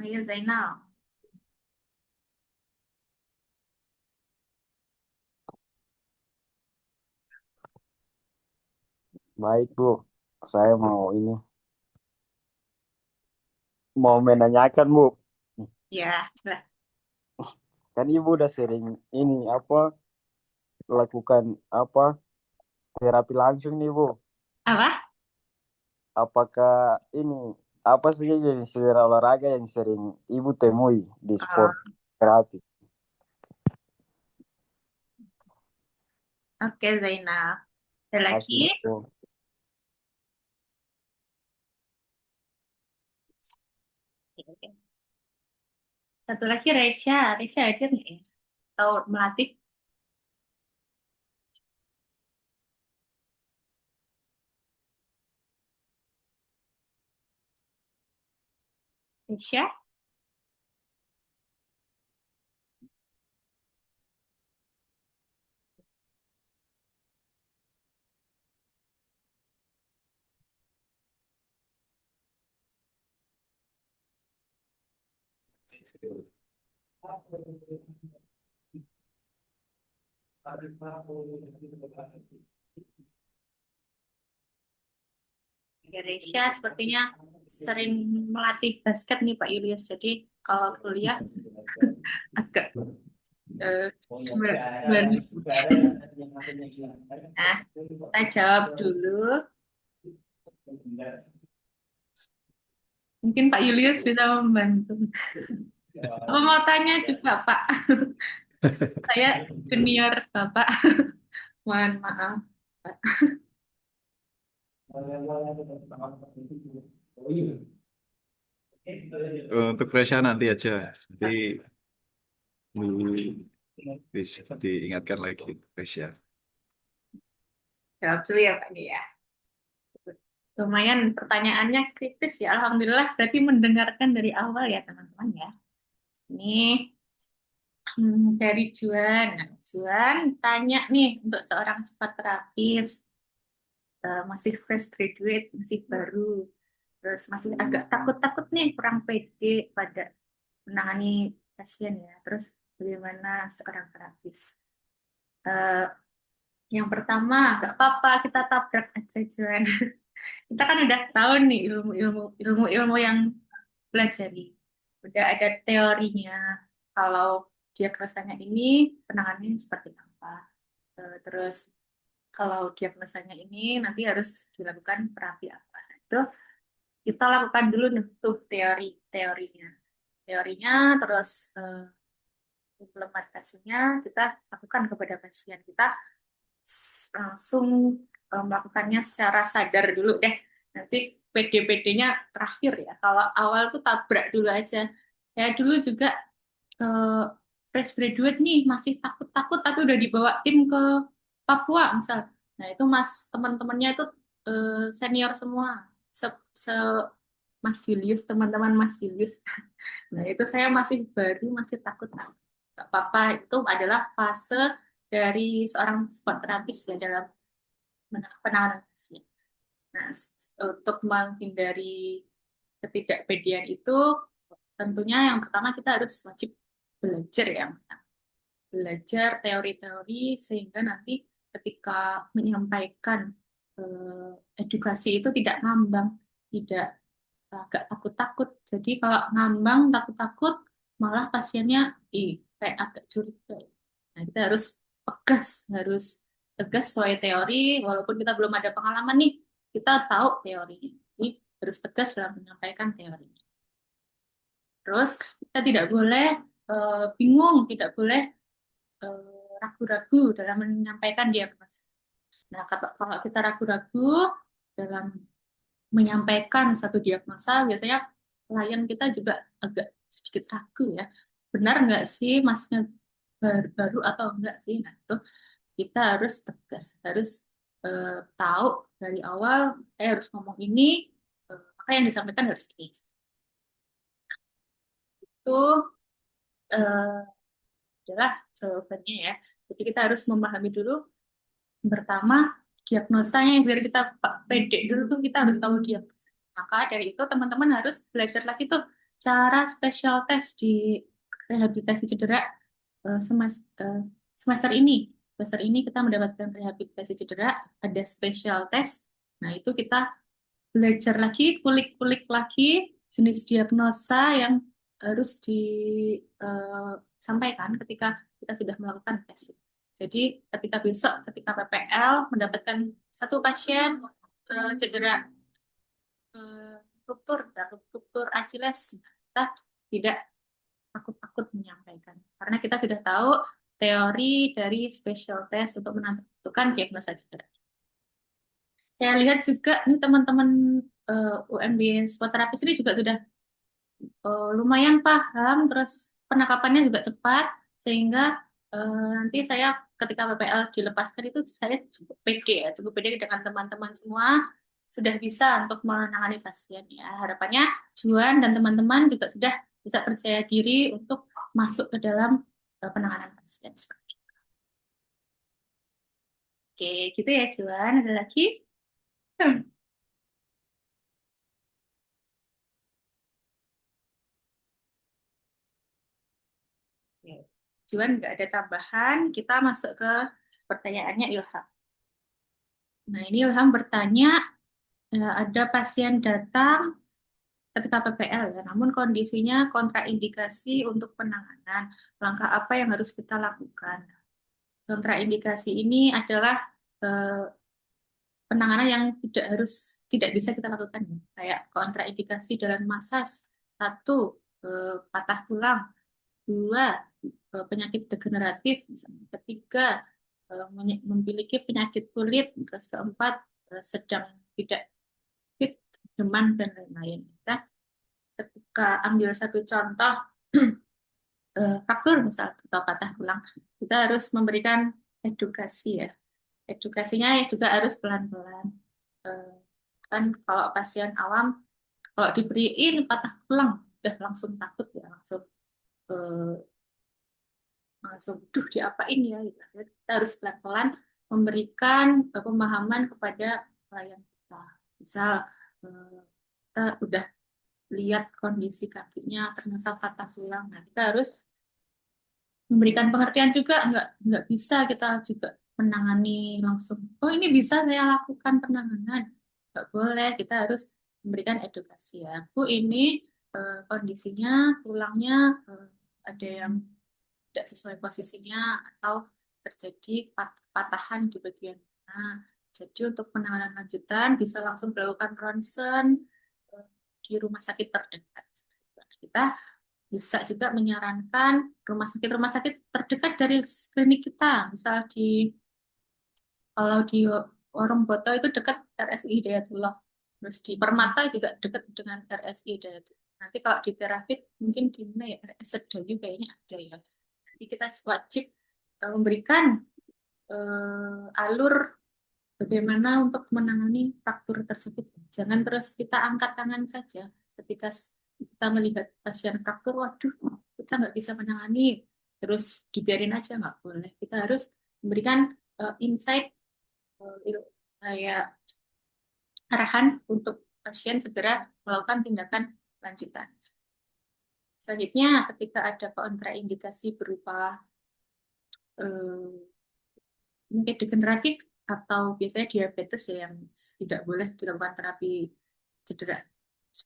Ayo, Zainal. Baik, Bu. Saya mau menanyakan, Bu. Ya, lah. Kan Ibu udah sering ini lakukan apa terapi langsung nih, Bu. Apa? Apakah ini apa sih jenis olahraga yang sering Ibu temui di sport Oh, terapi? oke, Zainal. Ada lagi? Asli, Bu. Oke. Satu lagi Resya. Resya hadir nggak ya? Atau melatih? Resya? Ya, Resya sepertinya sering melatih basket nih Pak Julius. Jadi kalau kuliah agak gimana? Nah, kita jawab dulu. Mungkin Pak Julius bisa membantu. Apa mau tanya juga Pak? Saya junior Bapak. Mohon maaf. Untuk Resya nanti aja. Nanti bisa diingatkan lagi Resya. Jawab dulu ya Pak ya. Lumayan pertanyaannya kritis ya. Alhamdulillah berarti mendengarkan dari awal ya teman-teman ya. Ini dari Juan. Nah, Juan tanya nih untuk seorang psikoterapis, masih fresh graduate, masih baru, terus masih agak takut-takut nih, kurang pede pada menangani pasien ya. Terus bagaimana seorang terapis? Eh, yang pertama, nggak apa-apa kita tabrak aja Juan. Kita kan udah tahu nih ilmu-ilmu yang pelajari. Udah ada teorinya. Kalau diagnosanya ini, penanganannya seperti apa. Terus kalau diagnosanya ini, nanti harus dilakukan terapi apa. Itu kita lakukan dulu nih, tuh teorinya. Teorinya, terus implementasinya kita lakukan kepada pasien. Kita langsung melakukannya secara sadar dulu deh. Nanti PD-PD-nya terakhir ya. Kalau awal tuh tabrak dulu aja. Ya dulu juga eh, fresh graduate nih masih takut-takut tapi udah dibawa tim ke Papua misal. Nah itu teman-temannya itu senior semua. Se, se Mas Julius, teman-teman Mas Julius. Nah itu saya masih baru, masih takut. Gak apa-apa, itu adalah fase dari seorang sport terapis ya dalam penanganan pasien. Nah, untuk menghindari ketidakpedean itu, tentunya yang pertama kita harus wajib belajar ya, belajar teori-teori sehingga nanti ketika menyampaikan edukasi itu tidak ngambang, tidak agak takut-takut. Jadi kalau ngambang, takut-takut, malah pasiennya kayak agak curiga. Nah, kita harus tegas sesuai teori, walaupun kita belum ada pengalaman nih, kita tahu teorinya. Jadi harus tegas dalam menyampaikan teorinya. Terus kita tidak boleh bingung, tidak boleh ragu-ragu dalam menyampaikan diagnosa. Nah, kalau kita ragu-ragu dalam menyampaikan satu diagnosa, biasanya klien kita juga agak sedikit ragu ya. Benar nggak sih masnya baru atau enggak sih? Nah, itu kita harus tegas, harus tahu dari awal, harus ngomong ini, maka yang disampaikan harus ini. Itu eh, adalah jawabannya ya. Jadi kita harus memahami dulu pertama diagnosanya biar kita pede dulu tuh kita harus tahu diagnosa. Maka dari itu teman-teman harus belajar lagi tuh cara special test di rehabilitasi cedera semester ini. Semester ini kita mendapatkan rehabilitasi cedera, ada special test. Nah, itu kita belajar lagi, kulik-kulik lagi jenis diagnosa yang harus disampaikan ketika kita sudah melakukan tes. Jadi ketika besok, ketika PPL mendapatkan satu pasien cedera ruptur Achilles, kita tidak takut-takut menyampaikan karena kita sudah tahu teori dari special test untuk menentukan diagnosa cedera. Saya lihat juga nih teman-teman UMB sport terapis ini juga sudah lumayan paham, terus penangkapannya juga cepat, sehingga nanti saya ketika PPL dilepaskan itu saya cukup pede ya, cukup pede dengan teman-teman semua sudah bisa untuk menangani pasien ya. Harapannya Juan dan teman-teman juga sudah bisa percaya diri untuk masuk ke dalam penanganan pasien. Oke, gitu ya Juan. Ada lagi? Oke. Juan nggak ada tambahan, kita masuk ke pertanyaannya Ilham. Nah, ini Ilham bertanya, ada pasien datang ketika PPL ya, namun kondisinya kontraindikasi untuk penanganan. Langkah apa yang harus kita lakukan? Kontraindikasi ini adalah eh, penanganan yang tidak bisa kita lakukan, kayak kontraindikasi dalam masa satu, patah tulang, dua, penyakit degeneratif, misalnya. Ketiga, memiliki penyakit kulit, terus keempat, sedang tidak fit, demam dan lain-lain. Kita ketika ambil satu contoh fraktur misal atau patah tulang, kita harus memberikan edukasi ya. Edukasinya ya juga harus pelan-pelan. Eh, Kan kalau pasien awam, kalau diberiin patah tulang, udah langsung takut ya, langsung eh, langsung duh diapain ya gitu. Kita harus pelan-pelan memberikan pemahaman kepada klien kita. Misal kita udah lihat kondisi kakinya ternyata patah tulang, nah kita harus memberikan pengertian juga, nggak bisa kita juga menangani langsung. Oh ini bisa saya lakukan penanganan, nggak boleh. Kita harus memberikan edukasi ya. Bu ini kondisinya tulangnya ada yang tidak sesuai posisinya atau terjadi patahan di bagian mana. Jadi untuk penanganan lanjutan bisa langsung dilakukan ronsen di rumah sakit terdekat. Kita bisa juga menyarankan rumah sakit terdekat dari klinik kita. Misal kalau di Warung Boto itu dekat RSI Hidayatullah. Terus di Permata juga dekat dengan RSI Hidayatullah. Nanti kalau di Terafit mungkin di mana ya, RS Sedayu kayaknya ada ya. Jadi kita wajib memberikan alur bagaimana untuk menangani fraktur tersebut. Jangan terus kita angkat tangan saja ketika kita melihat pasien fraktur, waduh, kita nggak bisa menangani, terus dibiarin aja, nggak boleh. Kita harus memberikan insight, kayak arahan untuk pasien segera melakukan tindakan lanjutan. Selanjutnya, ketika ada kontraindikasi berupa mungkin degeneratif atau biasanya diabetes ya, yang tidak boleh dilakukan cedera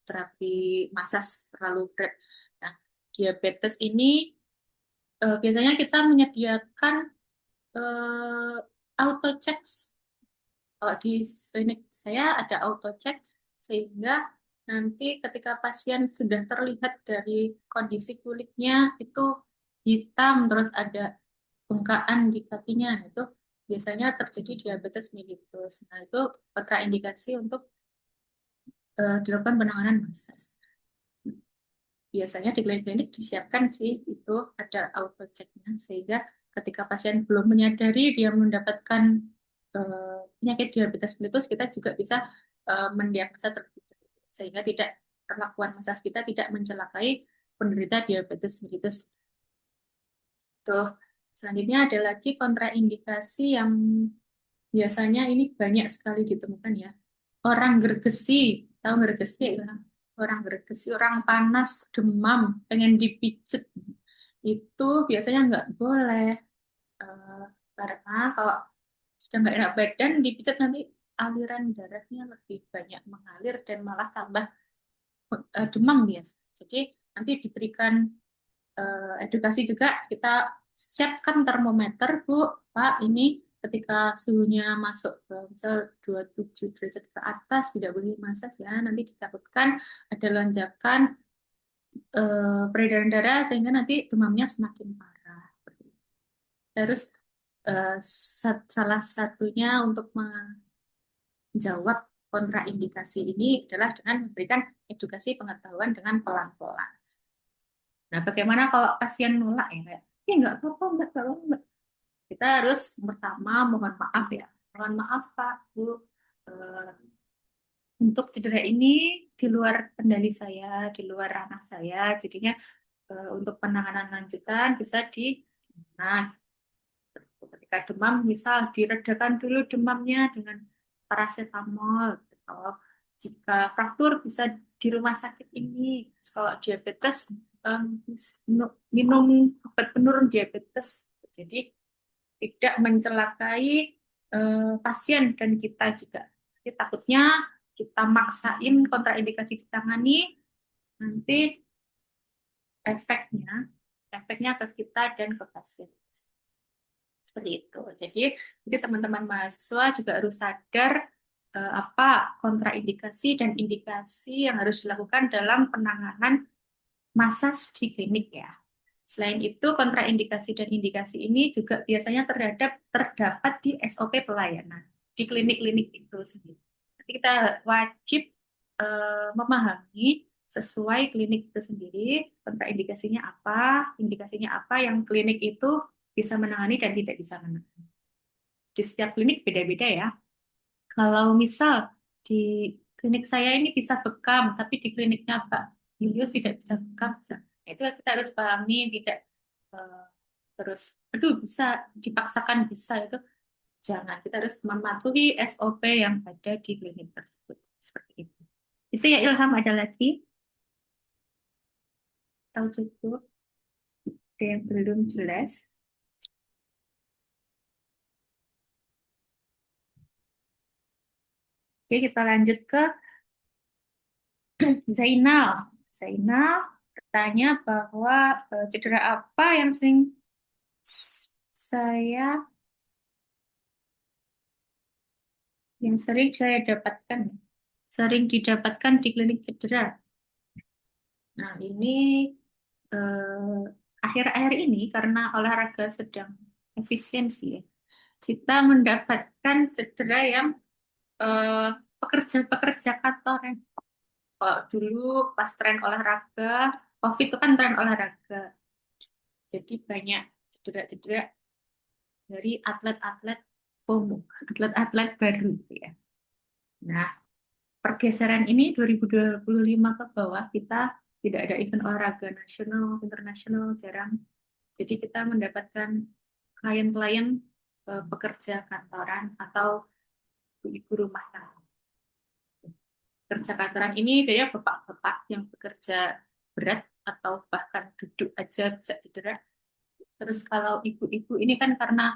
terapi massas terlalu berat. Nah, diabetes ini biasanya kita menyediakan auto check. Kalau di klinik saya ada auto check, sehingga nanti ketika pasien sudah terlihat dari kondisi kulitnya itu hitam terus ada bengkakan di kakinya, itu biasanya terjadi diabetes mellitus. Nah, itu kontraindikasi untuk dilakukan penanganan massas. Biasanya di klinik-klinik disiapkan sih itu ada auto check-nya, sehingga ketika pasien belum menyadari dia mendapatkan penyakit diabetes mellitus, kita juga bisa mendiagnosa terlebih dahulu, sehingga tidak perlakuan massas kita tidak mencelakai penderita diabetes mellitus. Tuh. Selanjutnya ada lagi kontraindikasi yang biasanya ini banyak sekali ditemukan ya. Orang gergesi, tahu gergesi ya? Orang gergesi, orang panas, demam, pengen dipijet. Itu biasanya nggak boleh. Eh, karena kalau sudah nggak enak badan, dipijet nanti aliran darahnya lebih banyak mengalir dan malah tambah demam biasa. Jadi nanti diberikan edukasi juga, kita siapkan termometer, Bu, Pak, ini ketika suhunya masuk ke misal 27 derajat ke atas tidak boleh masak ya, nanti ditakutkan ada lonjakan peredaran darah sehingga nanti demamnya semakin parah. Terus salah satunya untuk menjawab kontraindikasi ini adalah dengan memberikan edukasi pengetahuan dengan pelan-pelan. Nah, bagaimana kalau pasien nolak ya, kayak, nggak apa-apa, enggak. Kita harus pertama mohon maaf ya. Mohon maaf Pak, Bu, eh, untuk cedera ini di luar kendali saya, di luar ranah saya. Jadinya untuk penanganan lanjutan bisa nah, ketika demam misal diredakan dulu demamnya dengan paracetamol. Kalau jika fraktur bisa di rumah sakit ini. Kalau diabetes minum obat penurun diabetes. Jadi tidak mencelakai pasien dan kita juga. Jadi takutnya kita maksain kontraindikasi ditangani, nanti efeknya ke kita dan ke pasien. Seperti itu. Jadi teman-teman mahasiswa juga harus sadar apa kontraindikasi dan indikasi yang harus dilakukan dalam penanganan massage di klinik ya. Selain itu, kontraindikasi dan indikasi ini juga biasanya terdapat di SOP pelayanan di klinik-klinik itu sendiri. Jadi kita wajib memahami sesuai klinik itu sendiri, kontraindikasinya apa, indikasinya apa yang klinik itu bisa menangani dan tidak bisa menangani. Di setiap klinik beda-beda ya. Kalau misal di klinik saya ini bisa bekam, tapi di kliniknya Pak Julius tidak bisa bekam, nah, itu kita harus pahami, tidak eh, terus, aduh bisa dipaksakan bisa itu jangan. Kita harus mematuhi SOP yang ada di klinik tersebut seperti itu. Itu ya Ilham, ada lagi? Tahu cukup? Ada yang belum jelas? Oke, kita lanjut ke Zainal. Zainal bertanya bahwa cedera apa yang saya sering dapatkan, sering didapatkan di klinik cedera. Nah, ini akhir-akhir ini karena olahraga sedang efisiensi, ya, kita mendapatkan cedera yang pekerja-pekerja kantoran. Kalau dulu pas tren olahraga, COVID itu kan tren olahraga. Jadi banyak cedera-cedera dari atlet-atlet FOMO, atlet-atlet baru ya. Nah, pergeseran ini 2025 ke bawah kita tidak ada event olahraga nasional, internasional, jarang. Jadi kita mendapatkan klien-klien pekerja kantoran atau ibu rumah tangga. Pekerja kantoran ini dia bapak-bapak yang bekerja berat atau bahkan duduk aja bisa cedera. Terus kalau ibu-ibu ini kan karena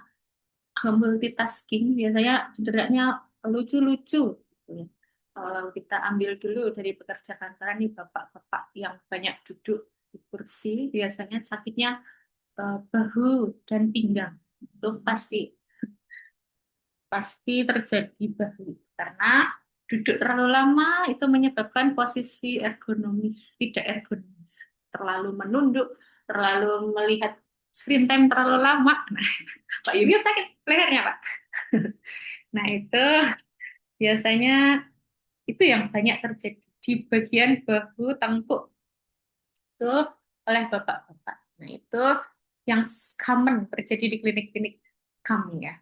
multitasking, biasanya cederanya lucu-lucu. Gitu ya. Kalau kita ambil dulu dari pekerja kantoran nih bapak-bapak yang banyak duduk di kursi, biasanya sakitnya bahu dan pinggang. Itu pasti terjadi bahu karena duduk terlalu lama itu menyebabkan posisi ergonomis tidak ergonomis, terlalu menunduk, terlalu melihat screen time terlalu lama. Nah, Pak Yunus sakit lehernya Pak. Nah itu biasanya itu yang banyak terjadi di bagian bahu tengkuk itu oleh bapak-bapak. Nah itu yang common terjadi di klinik-klinik kami ya.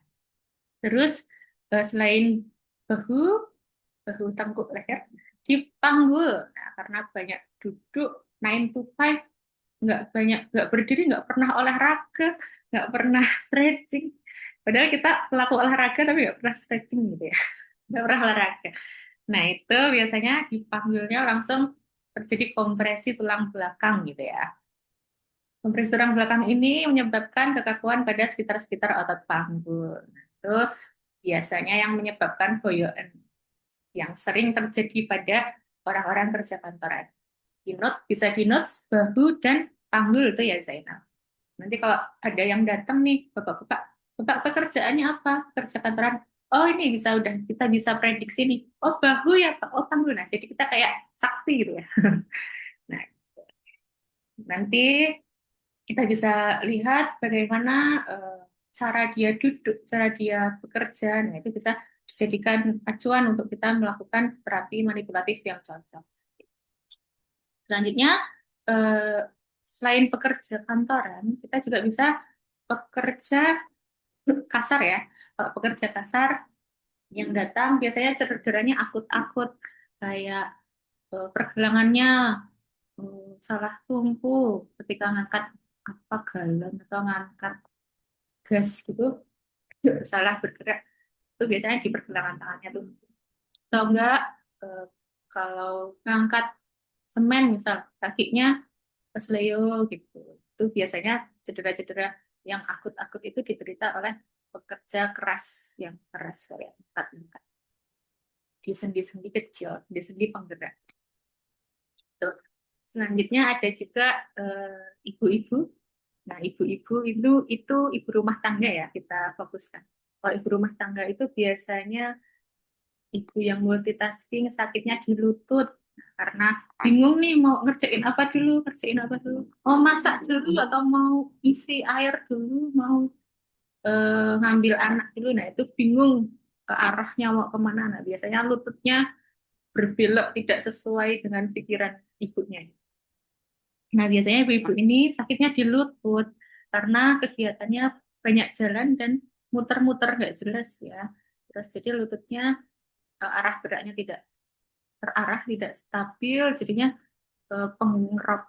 Terus selain bahu, bahu tengkuk leher, dipanggul. Nah, karena banyak duduk 9 to 5, nggak berdiri, nggak pernah olahraga, nggak pernah stretching. Padahal kita pelaku olahraga tapi nggak pernah stretching gitu ya, nggak pernah olahraga. Nah itu biasanya dipanggilnya langsung terjadi kompresi tulang belakang gitu ya. Kompresi tulang belakang ini menyebabkan kekakuan pada sekitar-sekitar otot panggul. Nah, itu biasanya yang menyebabkan boyoan yang sering terjadi pada orang-orang kerja kantoran. Bisa dinot bahu dan panggul itu ya Zainal. Nanti kalau ada yang datang nih, bapak-bapak, bapak pekerjaannya apa? Kerja kantoran. Oh ini kita bisa prediksi nih. Oh bahu ya Pak, oh panggul. Nah jadi kita kayak sakti gitu ya. Nah nanti kita bisa lihat bagaimana cara dia duduk, cara dia bekerja. Nah itu bisa dijadikan acuan untuk kita melakukan terapi manipulatif yang cocok. Selanjutnya, eh, selain pekerja kantoran, kita juga bisa pekerja kasar ya. Kalau pekerja kasar yang datang biasanya cederanya akut-akut, kayak pergelangannya salah tumpu ketika ngangkat apa galon atau ngangkat gas gitu, salah bergerak. Itu biasanya di pergelangan tangannya tuh. Atau enggak, eh, kalau ngangkat semen misal kakinya kesleo gitu. Itu biasanya cedera-cedera yang akut-akut itu diderita oleh pekerja keras yang keras kayak angkat-angkat. di sendi-sendi kecil, di sendi penggerak. Tuh. Selanjutnya ada juga ibu-ibu. Nah, ibu-ibu itu ibu rumah tangga ya, kita fokuskan. Kalau ibu rumah tangga itu biasanya ibu yang multitasking, sakitnya di lutut karena bingung nih mau ngerjain apa dulu, mau masak dulu atau mau isi air dulu, mau ngambil anak dulu. Nah, itu bingung arahnya mau kemana. Nah, biasanya lututnya berbelok tidak sesuai dengan pikiran ibunya. Nah, biasanya ibu-ibu ini sakitnya di lutut karena kegiatannya banyak jalan dan muter-muter nggak jelas ya. Terus jadi lututnya arah geraknya tidak terarah, tidak stabil, jadinya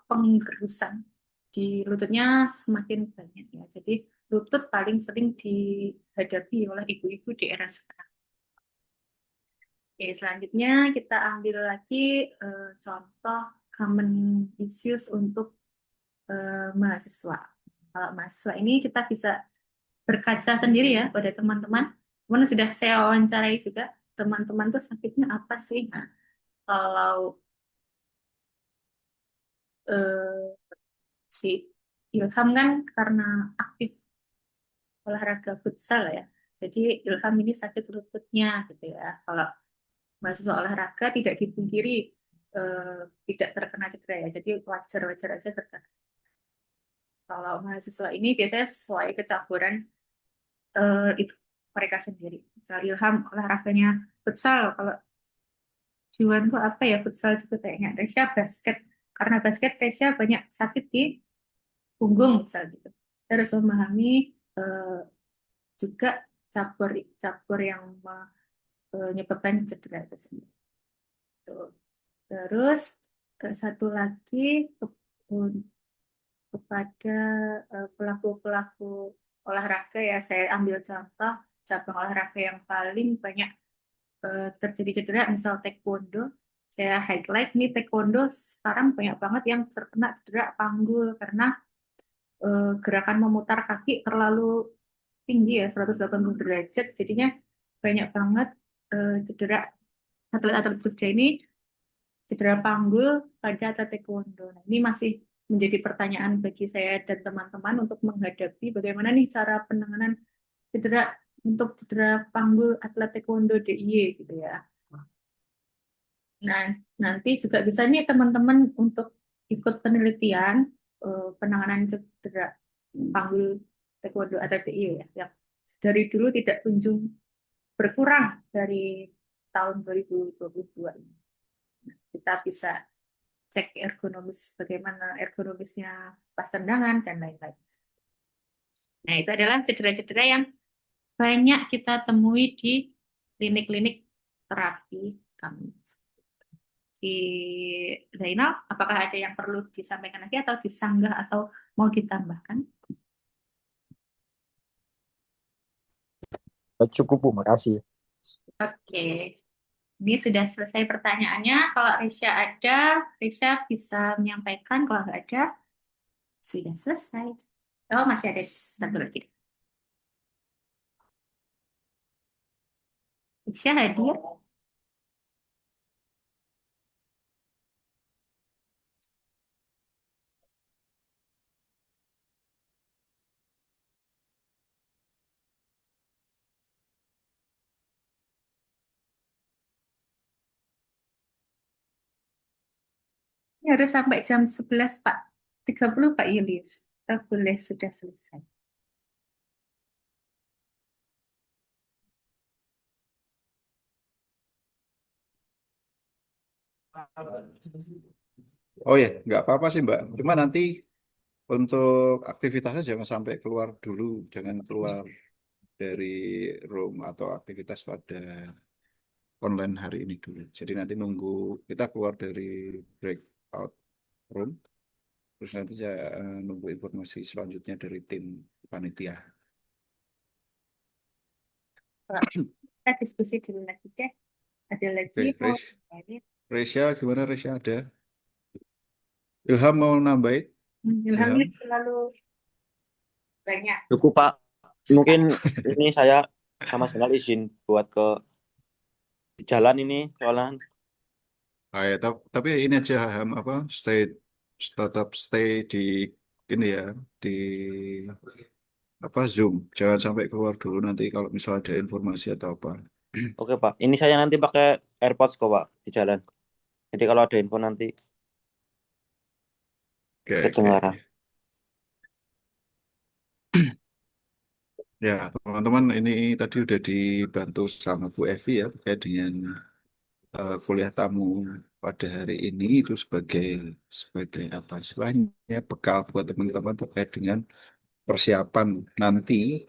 penggerusan di lututnya semakin banyak ya. Jadi lutut paling sering dihadapi oleh ibu-ibu di era sekarang. Oke, selanjutnya kita ambil lagi contoh common issues untuk mahasiswa. Kalau mahasiswa ini kita bisa berkaca sendiri ya pada teman-teman. Kemudian sudah saya wawancarai juga teman-teman tuh sakitnya apa sih? Nah, kalau eh, si Ilham kan karena aktif olahraga futsal ya. Jadi Ilham ini sakit lututnya gitu ya. Kalau mahasiswa olahraga tidak dipungkiri eh, tidak terkena cedera ya. Jadi wajar-wajar aja terkena. Kalau mahasiswa ini biasanya sesuai kecaburan itu mereka sendiri. Misal Ilham olahraganya futsal, kalau Juan tuh apa ya futsal juga kayaknya. Resya basket. Karena basket Resya banyak sakit di punggung misal gitu. Terus memahami eh, juga cabur yang menyebabkan cedera tersebut. Tuh. Terus satu lagi kepada pelaku-pelaku olahraga ya, saya ambil contoh cabang olahraga yang paling banyak terjadi cedera, misal taekwondo. Saya highlight nih taekwondo sekarang banyak banget yang terkena cedera panggul karena gerakan memutar kaki terlalu tinggi ya, 180 derajat. Jadinya banyak banget cedera atlet-atlet Jogja ini cedera panggul pada atlet taekwondo. Nah, ini masih menjadi pertanyaan bagi saya dan teman-teman untuk menghadapi bagaimana nih cara penanganan cedera untuk cedera panggul atlet taekwondo DIY gitu ya. Nah, nanti juga bisa nih teman-teman untuk ikut penelitian penanganan cedera panggul taekwondo atlet DIY ya, yang dari dulu tidak kunjung berkurang dari tahun 2022 ini. Nah, kita bisa cek ergonomis, bagaimana ergonomisnya pas tendangan dan lain-lain. Nah, itu adalah cedera-cedera yang banyak kita temui di klinik-klinik terapi kami. Si Zainal, apakah ada yang perlu disampaikan lagi atau disanggah atau mau ditambahkan? Cukup, Bu. Makasih. Oke, ini sudah selesai pertanyaannya. Kalau Risha ada, Risha bisa menyampaikan. Kalau nggak ada, sudah selesai. Oh, masih ada satu lagi. Risha hadir. Ini harus sampai jam 11, Pak. 30, Pak Julius. Kita boleh sudah selesai. Oh ya, nggak apa-apa sih Mbak. Cuma nanti untuk aktivitasnya jangan sampai keluar dulu, jangan keluar dari room atau aktivitas pada online hari ini dulu. Jadi nanti nunggu kita keluar dari breakout room, terus nanti saya nunggu informasi selanjutnya dari tim panitia. Kita diskusi dulu lagi deh. Ada lagi Oke, mau edit. Resya gimana Resya ada? Ilham mau nambahin? Ilham Ilham? ini selalu banyak. Cukup Pak, mungkin ini saya sama sekali izin buat ke di jalan ini soalnya. Ah, ya, tapi ini aja apa stay tetap stay di ini ya di apa Zoom. Jangan sampai keluar dulu nanti kalau misal ada informasi atau apa. Oke Pak, ini saya nanti pakai AirPods kok Pak di jalan. Jadi kalau ada info nanti Oke, kedengaran. oke. Ya, teman-teman ini tadi udah dibantu sama Bu Evi ya terkait dengan kuliah tamu pada hari ini itu sebagai sebagai apa istilahnya bekal buat teman-teman terkait dengan persiapan nanti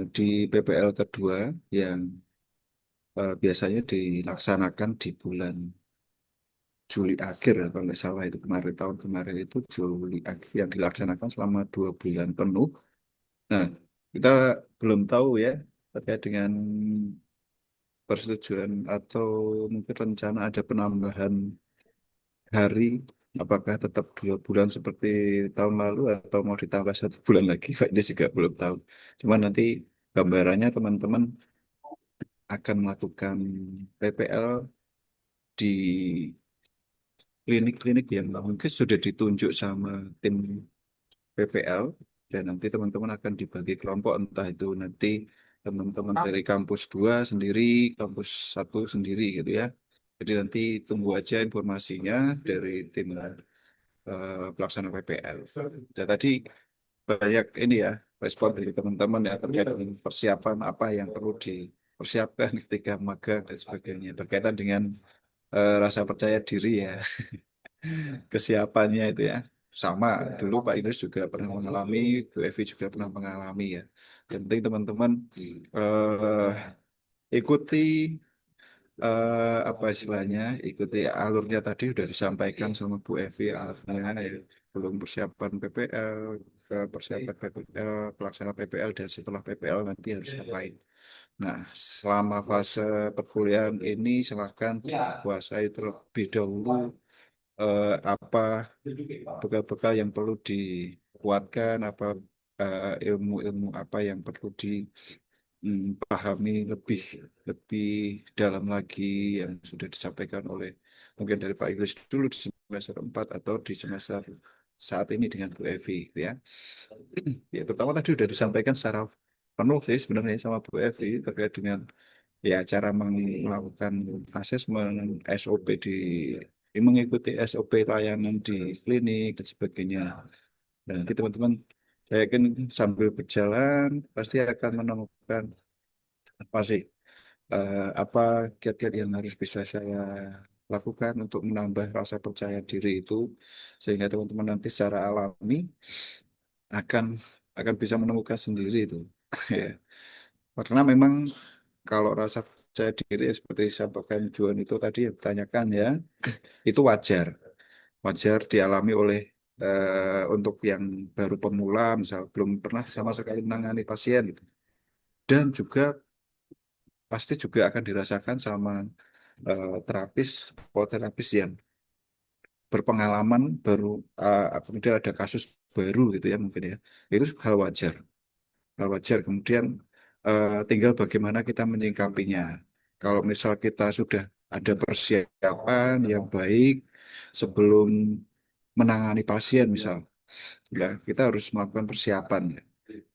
di PPL kedua yang biasanya dilaksanakan di bulan Juli akhir ya, kalau nggak salah itu kemarin tahun kemarin itu Juli akhir yang dilaksanakan selama 2 bulan penuh. Nah, kita belum tahu ya terkait dengan persetujuan atau mungkin rencana ada penambahan hari, apakah tetap 2 bulan seperti tahun lalu atau mau ditambah 1 bulan lagi, Pak ini juga belum tahu. Cuma nanti gambarannya teman-teman akan melakukan PPL di klinik-klinik yang mungkin sudah ditunjuk sama tim PPL dan nanti teman-teman akan dibagi kelompok entah itu nanti teman-teman dari kampus 2 sendiri, kampus 1 sendiri gitu ya. Jadi nanti tunggu aja informasinya dari tim pelaksana PPL. Dan tadi banyak ini ya respon dari teman-teman ya terkait dengan persiapan apa yang perlu dipersiapkan ketika magang dan sebagainya berkaitan dengan rasa percaya diri ya kesiapannya itu ya sama dulu Pak Idris juga pernah mengalami Bu Evi juga pernah mengalami ya yang penting teman-teman eh, ikuti apa istilahnya ikuti alurnya tadi sudah disampaikan sama Bu Evi alurnya ya. Belum persiapan PPL ke persiapan PPL pelaksana PPL dan setelah PPL nanti harus ngapain. Nah, selama fase perkuliahan ini silahkan dikuasai terlebih dahulu apa bekal-bekal yang perlu dikuatkan, apa ilmu-ilmu apa yang perlu dipahami lebih lebih dalam lagi yang sudah disampaikan oleh mungkin dari Pak Idris dulu di semester 4 atau di semester saat ini dengan Bu Evi gitu ya. Ya, terutama tadi sudah disampaikan secara penuh sih sebenarnya sama Bu Evi terkait dengan ya cara melakukan asesmen SOP mengikuti SOP layanan di klinik dan sebagainya. Dan nanti teman-teman saya yakin sambil berjalan pasti akan menemukan apa sih apa kiat-kiat yang harus bisa saya lakukan untuk menambah rasa percaya diri itu sehingga teman-teman nanti secara alami akan akan bisa menemukan sendiri itu. Ya. Karena memang kalau rasa percaya diri ya seperti sampaikan Juan itu tadi yang ditanyakan ya, itu wajar. Wajar dialami oleh untuk yang baru pemula, misal belum pernah sama sekali menangani pasien gitu. Dan juga pasti juga akan dirasakan sama terapis, terapis yang berpengalaman baru, kemudian ada kasus baru gitu ya mungkin ya. Itu hal wajar. Kemudian tinggal bagaimana kita menyikapinya. Kalau misal kita sudah ada persiapan yang baik sebelum menangani pasien, misal, ya kita harus melakukan persiapan.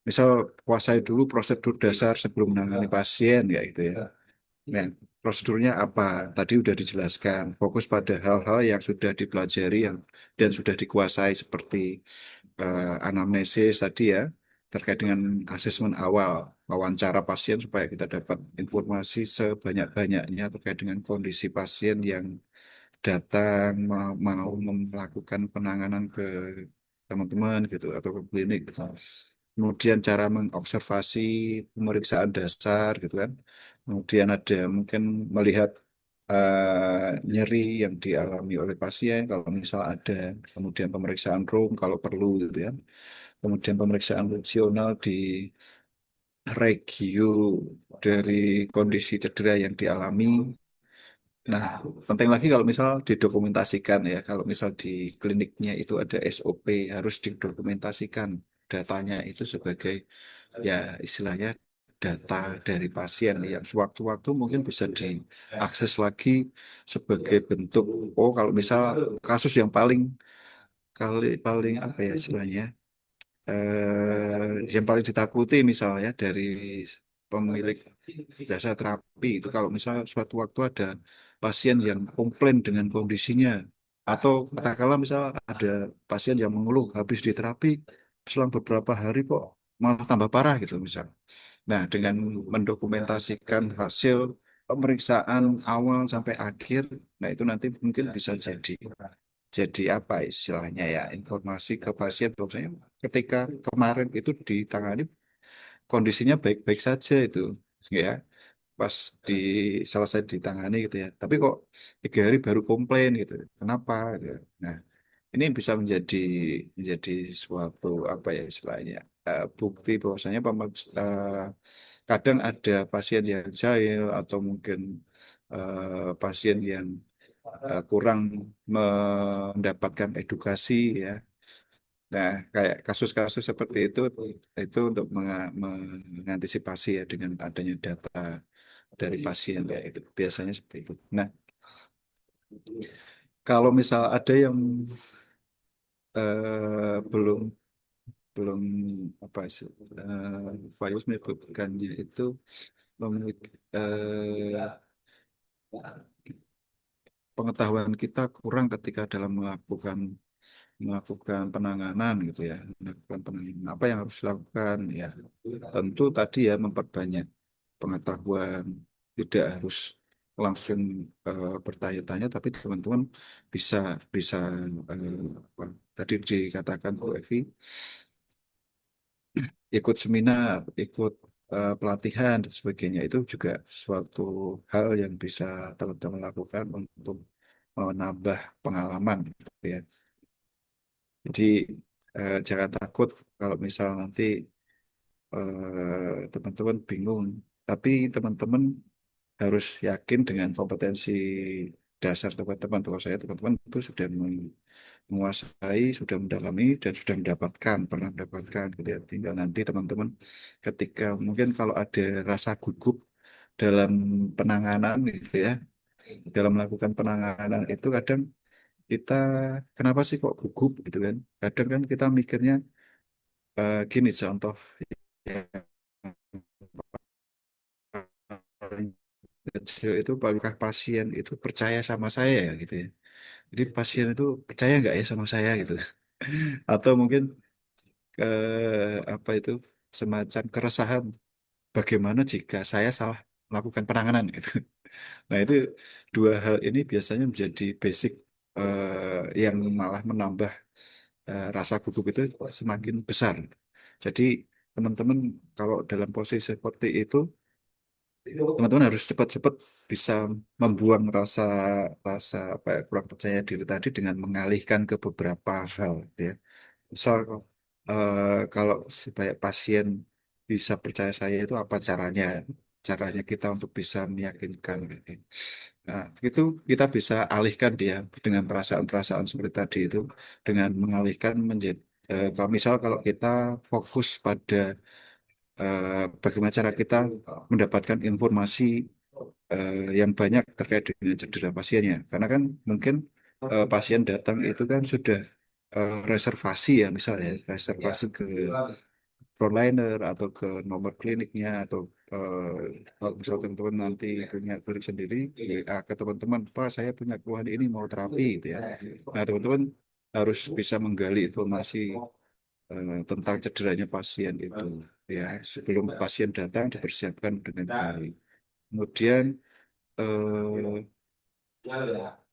Misal kuasai dulu prosedur dasar sebelum menangani pasien, ya gitu ya. Nah, prosedurnya apa? Tadi sudah dijelaskan. Fokus pada hal-hal yang sudah dipelajari yang dan sudah dikuasai seperti anamnesis tadi ya, terkait dengan asesmen awal, wawancara pasien supaya kita dapat informasi sebanyak-banyaknya terkait dengan kondisi pasien yang datang mau melakukan penanganan ke teman-teman gitu atau ke klinik gitu. Kemudian cara mengobservasi pemeriksaan dasar gitu kan. Kemudian ada mungkin melihat nyeri yang dialami oleh pasien kalau misal ada, kemudian pemeriksaan room kalau perlu gitu ya. Kemudian pemeriksaan fungsional di regio dari kondisi cedera yang dialami. Nah, penting lagi kalau misal didokumentasikan ya, kalau misal di kliniknya itu ada SOP harus didokumentasikan datanya itu sebagai ya istilahnya data dari pasien yang sewaktu-waktu mungkin bisa diakses lagi sebagai bentuk, oh kalau misal kasus yang paling paling apa ya istilahnya, yang paling ditakuti misalnya dari pemilik jasa terapi itu kalau misalnya suatu waktu ada pasien yang komplain dengan kondisinya atau katakanlah misal ada pasien yang mengeluh habis diterapi selang beberapa hari kok malah tambah parah gitu misal. Nah, dengan mendokumentasikan hasil pemeriksaan awal sampai akhir, nah itu nanti mungkin bisa jadi apa istilahnya ya, informasi ke pasien bahwasanya ketika kemarin itu ditangani kondisinya baik-baik saja itu ya, pas di selesai ditangani gitu ya, tapi kok 3 hari baru komplain gitu, kenapa gitu ya. Nah, ini bisa menjadi suatu apa ya istilahnya, bukti bahwasanya kadang ada pasien yang jahil atau mungkin pasien yang kurang mendapatkan edukasi ya. Nah, kayak kasus-kasus seperti itu untuk mengantisipasi ya dengan adanya data dari pasien ya itu biasanya seperti itu. Nah, kalau misal ada yang belum belum apa sih, virus menyebabkannya itu memiliki pengetahuan kita kurang ketika dalam melakukan melakukan penanganan gitu ya, melakukan penanganan apa yang harus dilakukan ya, tentu tadi ya memperbanyak pengetahuan, tidak harus langsung bertanya-tanya, tapi teman-teman bisa bisa apa, tadi dikatakan Bu Evi, ikut seminar, ikut pelatihan dan sebagainya, itu juga suatu hal yang bisa teman-teman lakukan untuk menambah pengalaman gitu ya. Jadi jangan takut kalau misal nanti teman-teman bingung, tapi teman-teman harus yakin dengan kompetensi dasar teman-teman. Bahwa saya teman-teman itu sudah menguasai, sudah mendalami, dan sudah mendapatkan, pernah mendapatkan gitu ya. Tinggal nanti teman-teman ketika mungkin kalau ada rasa gugup dalam penanganan gitu ya, dalam melakukan penanganan itu kadang kita kenapa sih kok gugup gitu kan? Kadang kan kita mikirnya gini contoh yang paling kecil itu apakah pasien itu percaya sama saya ya gitu ya. Jadi pasien itu percaya nggak ya sama saya gitu. Atau mungkin apa itu semacam keresahan bagaimana jika saya salah melakukan penanganan gitu. Nah itu dua hal ini biasanya menjadi basic yang malah menambah rasa gugup itu semakin besar. Jadi teman-teman kalau dalam posisi seperti itu, teman-teman harus cepat-cepat bisa membuang rasa rasa apa ya, kurang percaya diri tadi dengan mengalihkan ke beberapa hal gitu ya. Misal kalau supaya pasien bisa percaya saya itu apa caranya? Caranya kita untuk bisa meyakinkan gitu. Nah, itu kita bisa alihkan dia dengan perasaan-perasaan seperti tadi itu dengan mengalihkan menjadi kalau misal kalau kita fokus pada bagaimana cara kita mendapatkan informasi yang banyak terkait dengan cedera pasiennya. Karena kan mungkin pasien datang itu kan sudah reservasi ya, misalnya reservasi ke frontliner atau ke nomor kliniknya atau kalau misal teman-teman nanti punya klinik sendiri, WA ke teman-teman, Pak saya punya keluhan ini mau terapi gitu ya. Nah teman-teman harus bisa menggali informasi tentang cederanya pasien itu ya sebelum pasien datang dipersiapkan dengan baik. Kemudian eh,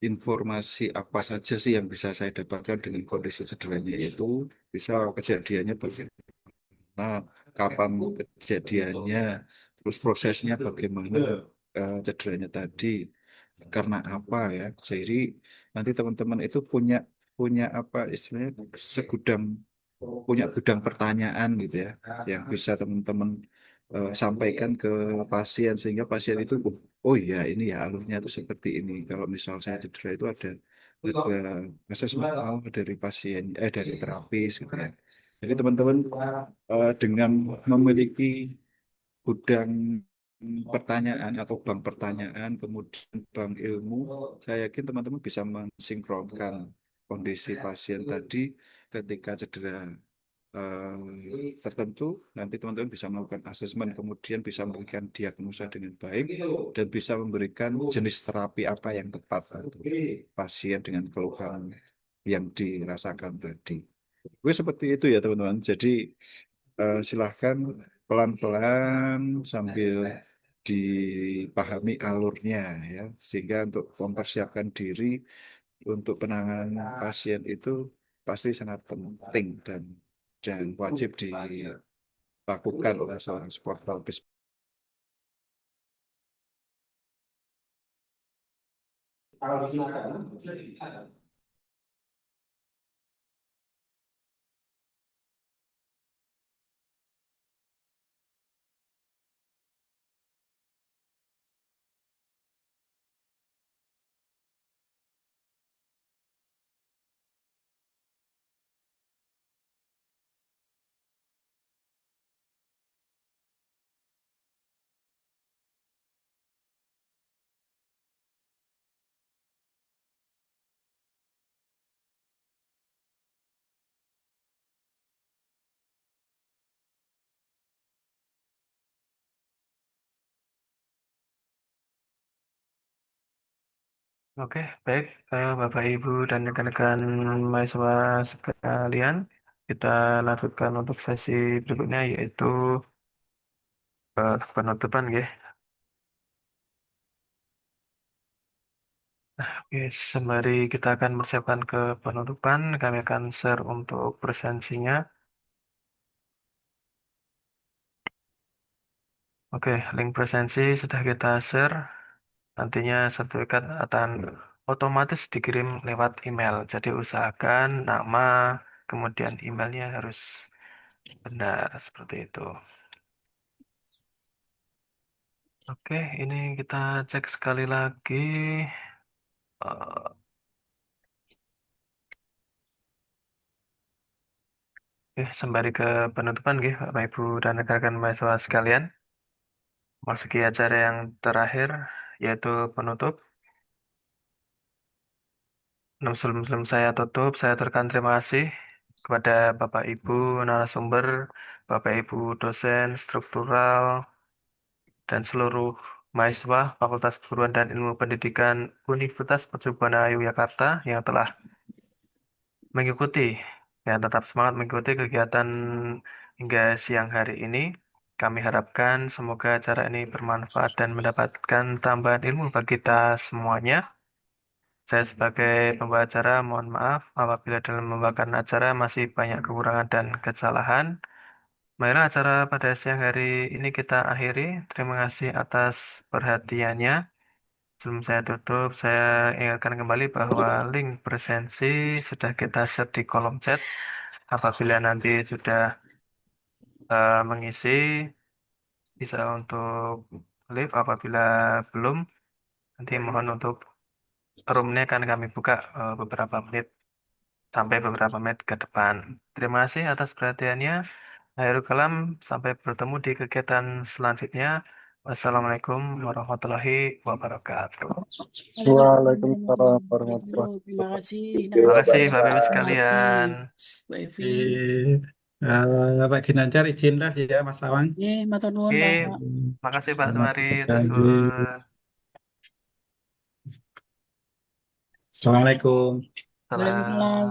informasi apa saja sih yang bisa saya dapatkan dengan kondisi cederanya itu, bisa kejadiannya bagaimana, kapan kejadiannya, terus prosesnya bagaimana, cederanya tadi karena apa ya. Jadi nanti teman-teman itu punya punya apa istilahnya segudang punya gudang pertanyaan gitu ya yang bisa teman-teman sampaikan ke pasien sehingga pasien itu oh iya ini ya alurnya itu seperti ini kalau misal saya cedera itu ada asesmen awal dari pasien dari terapis gitu ya. Jadi teman-teman dengan memiliki gudang pertanyaan atau bank pertanyaan, kemudian bank ilmu, saya yakin teman-teman bisa mensinkronkan kondisi pasien tadi ketika cedera tertentu, nanti teman-teman bisa melakukan asesmen, kemudian bisa memberikan diagnosa dengan baik, dan bisa memberikan jenis terapi apa yang tepat untuk pasien dengan keluhan yang dirasakan tadi. Gue seperti itu ya teman-teman. Jadi silahkan pelan-pelan sambil dipahami alurnya ya, sehingga untuk mempersiapkan diri untuk penanganan pasien itu pasti sangat penting dan wajib dilakukan oleh seorang sport therapist. Oke, baik, Bapak, Ibu, dan rekan-rekan mahasiswa sekalian. Kita lanjutkan untuk sesi berikutnya, yaitu penutupan, ya. Oke, sembari kita akan persiapkan ke penutupan, kami akan share untuk presensinya. Oke, link presensi sudah kita share. Nantinya sertifikat akan otomatis dikirim lewat email. Jadi usahakan nama, kemudian emailnya harus benar, seperti itu. Oke, ini kita cek sekali lagi. Eh, sembari ke penutupan, Bapak Ibu dan rekan-rekan mahasiswa sekalian. Masuki acara yang terakhir, yaitu penutup. Sebelum saya tutup, saya aturkan terima kasih kepada Bapak Ibu narasumber, Bapak Ibu dosen struktural, dan seluruh mahasiswa Fakultas Keguruan dan Ilmu Pendidikan Universitas Mercubuana Yogyakarta yang telah mengikuti, ya tetap semangat mengikuti kegiatan hingga siang hari ini. Kami harapkan semoga acara ini bermanfaat dan mendapatkan tambahan ilmu bagi kita semuanya. Saya sebagai pembawa acara mohon maaf apabila dalam membawakan acara masih banyak kekurangan dan kesalahan. Marilah acara pada siang hari ini kita akhiri. Terima kasih atas perhatiannya. Sebelum saya tutup, saya ingatkan kembali bahwa link presensi sudah kita set di kolom chat. Apabila nanti sudah mengisi, bisa untuk live. Apabila belum, nanti mohon untuk roomnya akan kami buka beberapa menit sampai beberapa menit ke depan. Terima kasih atas perhatiannya. Akhirul kalam, sampai bertemu di kegiatan selanjutnya. Wassalamualaikum warahmatullahi wabarakatuh. Waalaikumsalam Baik, bro. warahmatullahi Terima kasih Terima kasih narasumber Bapak Ibu Pak sekalian. Mbak Evi. Pak Ginanjar izinlah ya Mas Awang. Matur nuwun Oke, Pak. makasih Pak Selamat Sumari. berjanji. Susun. Assalamualaikum. Salam. Waalaikumsalam.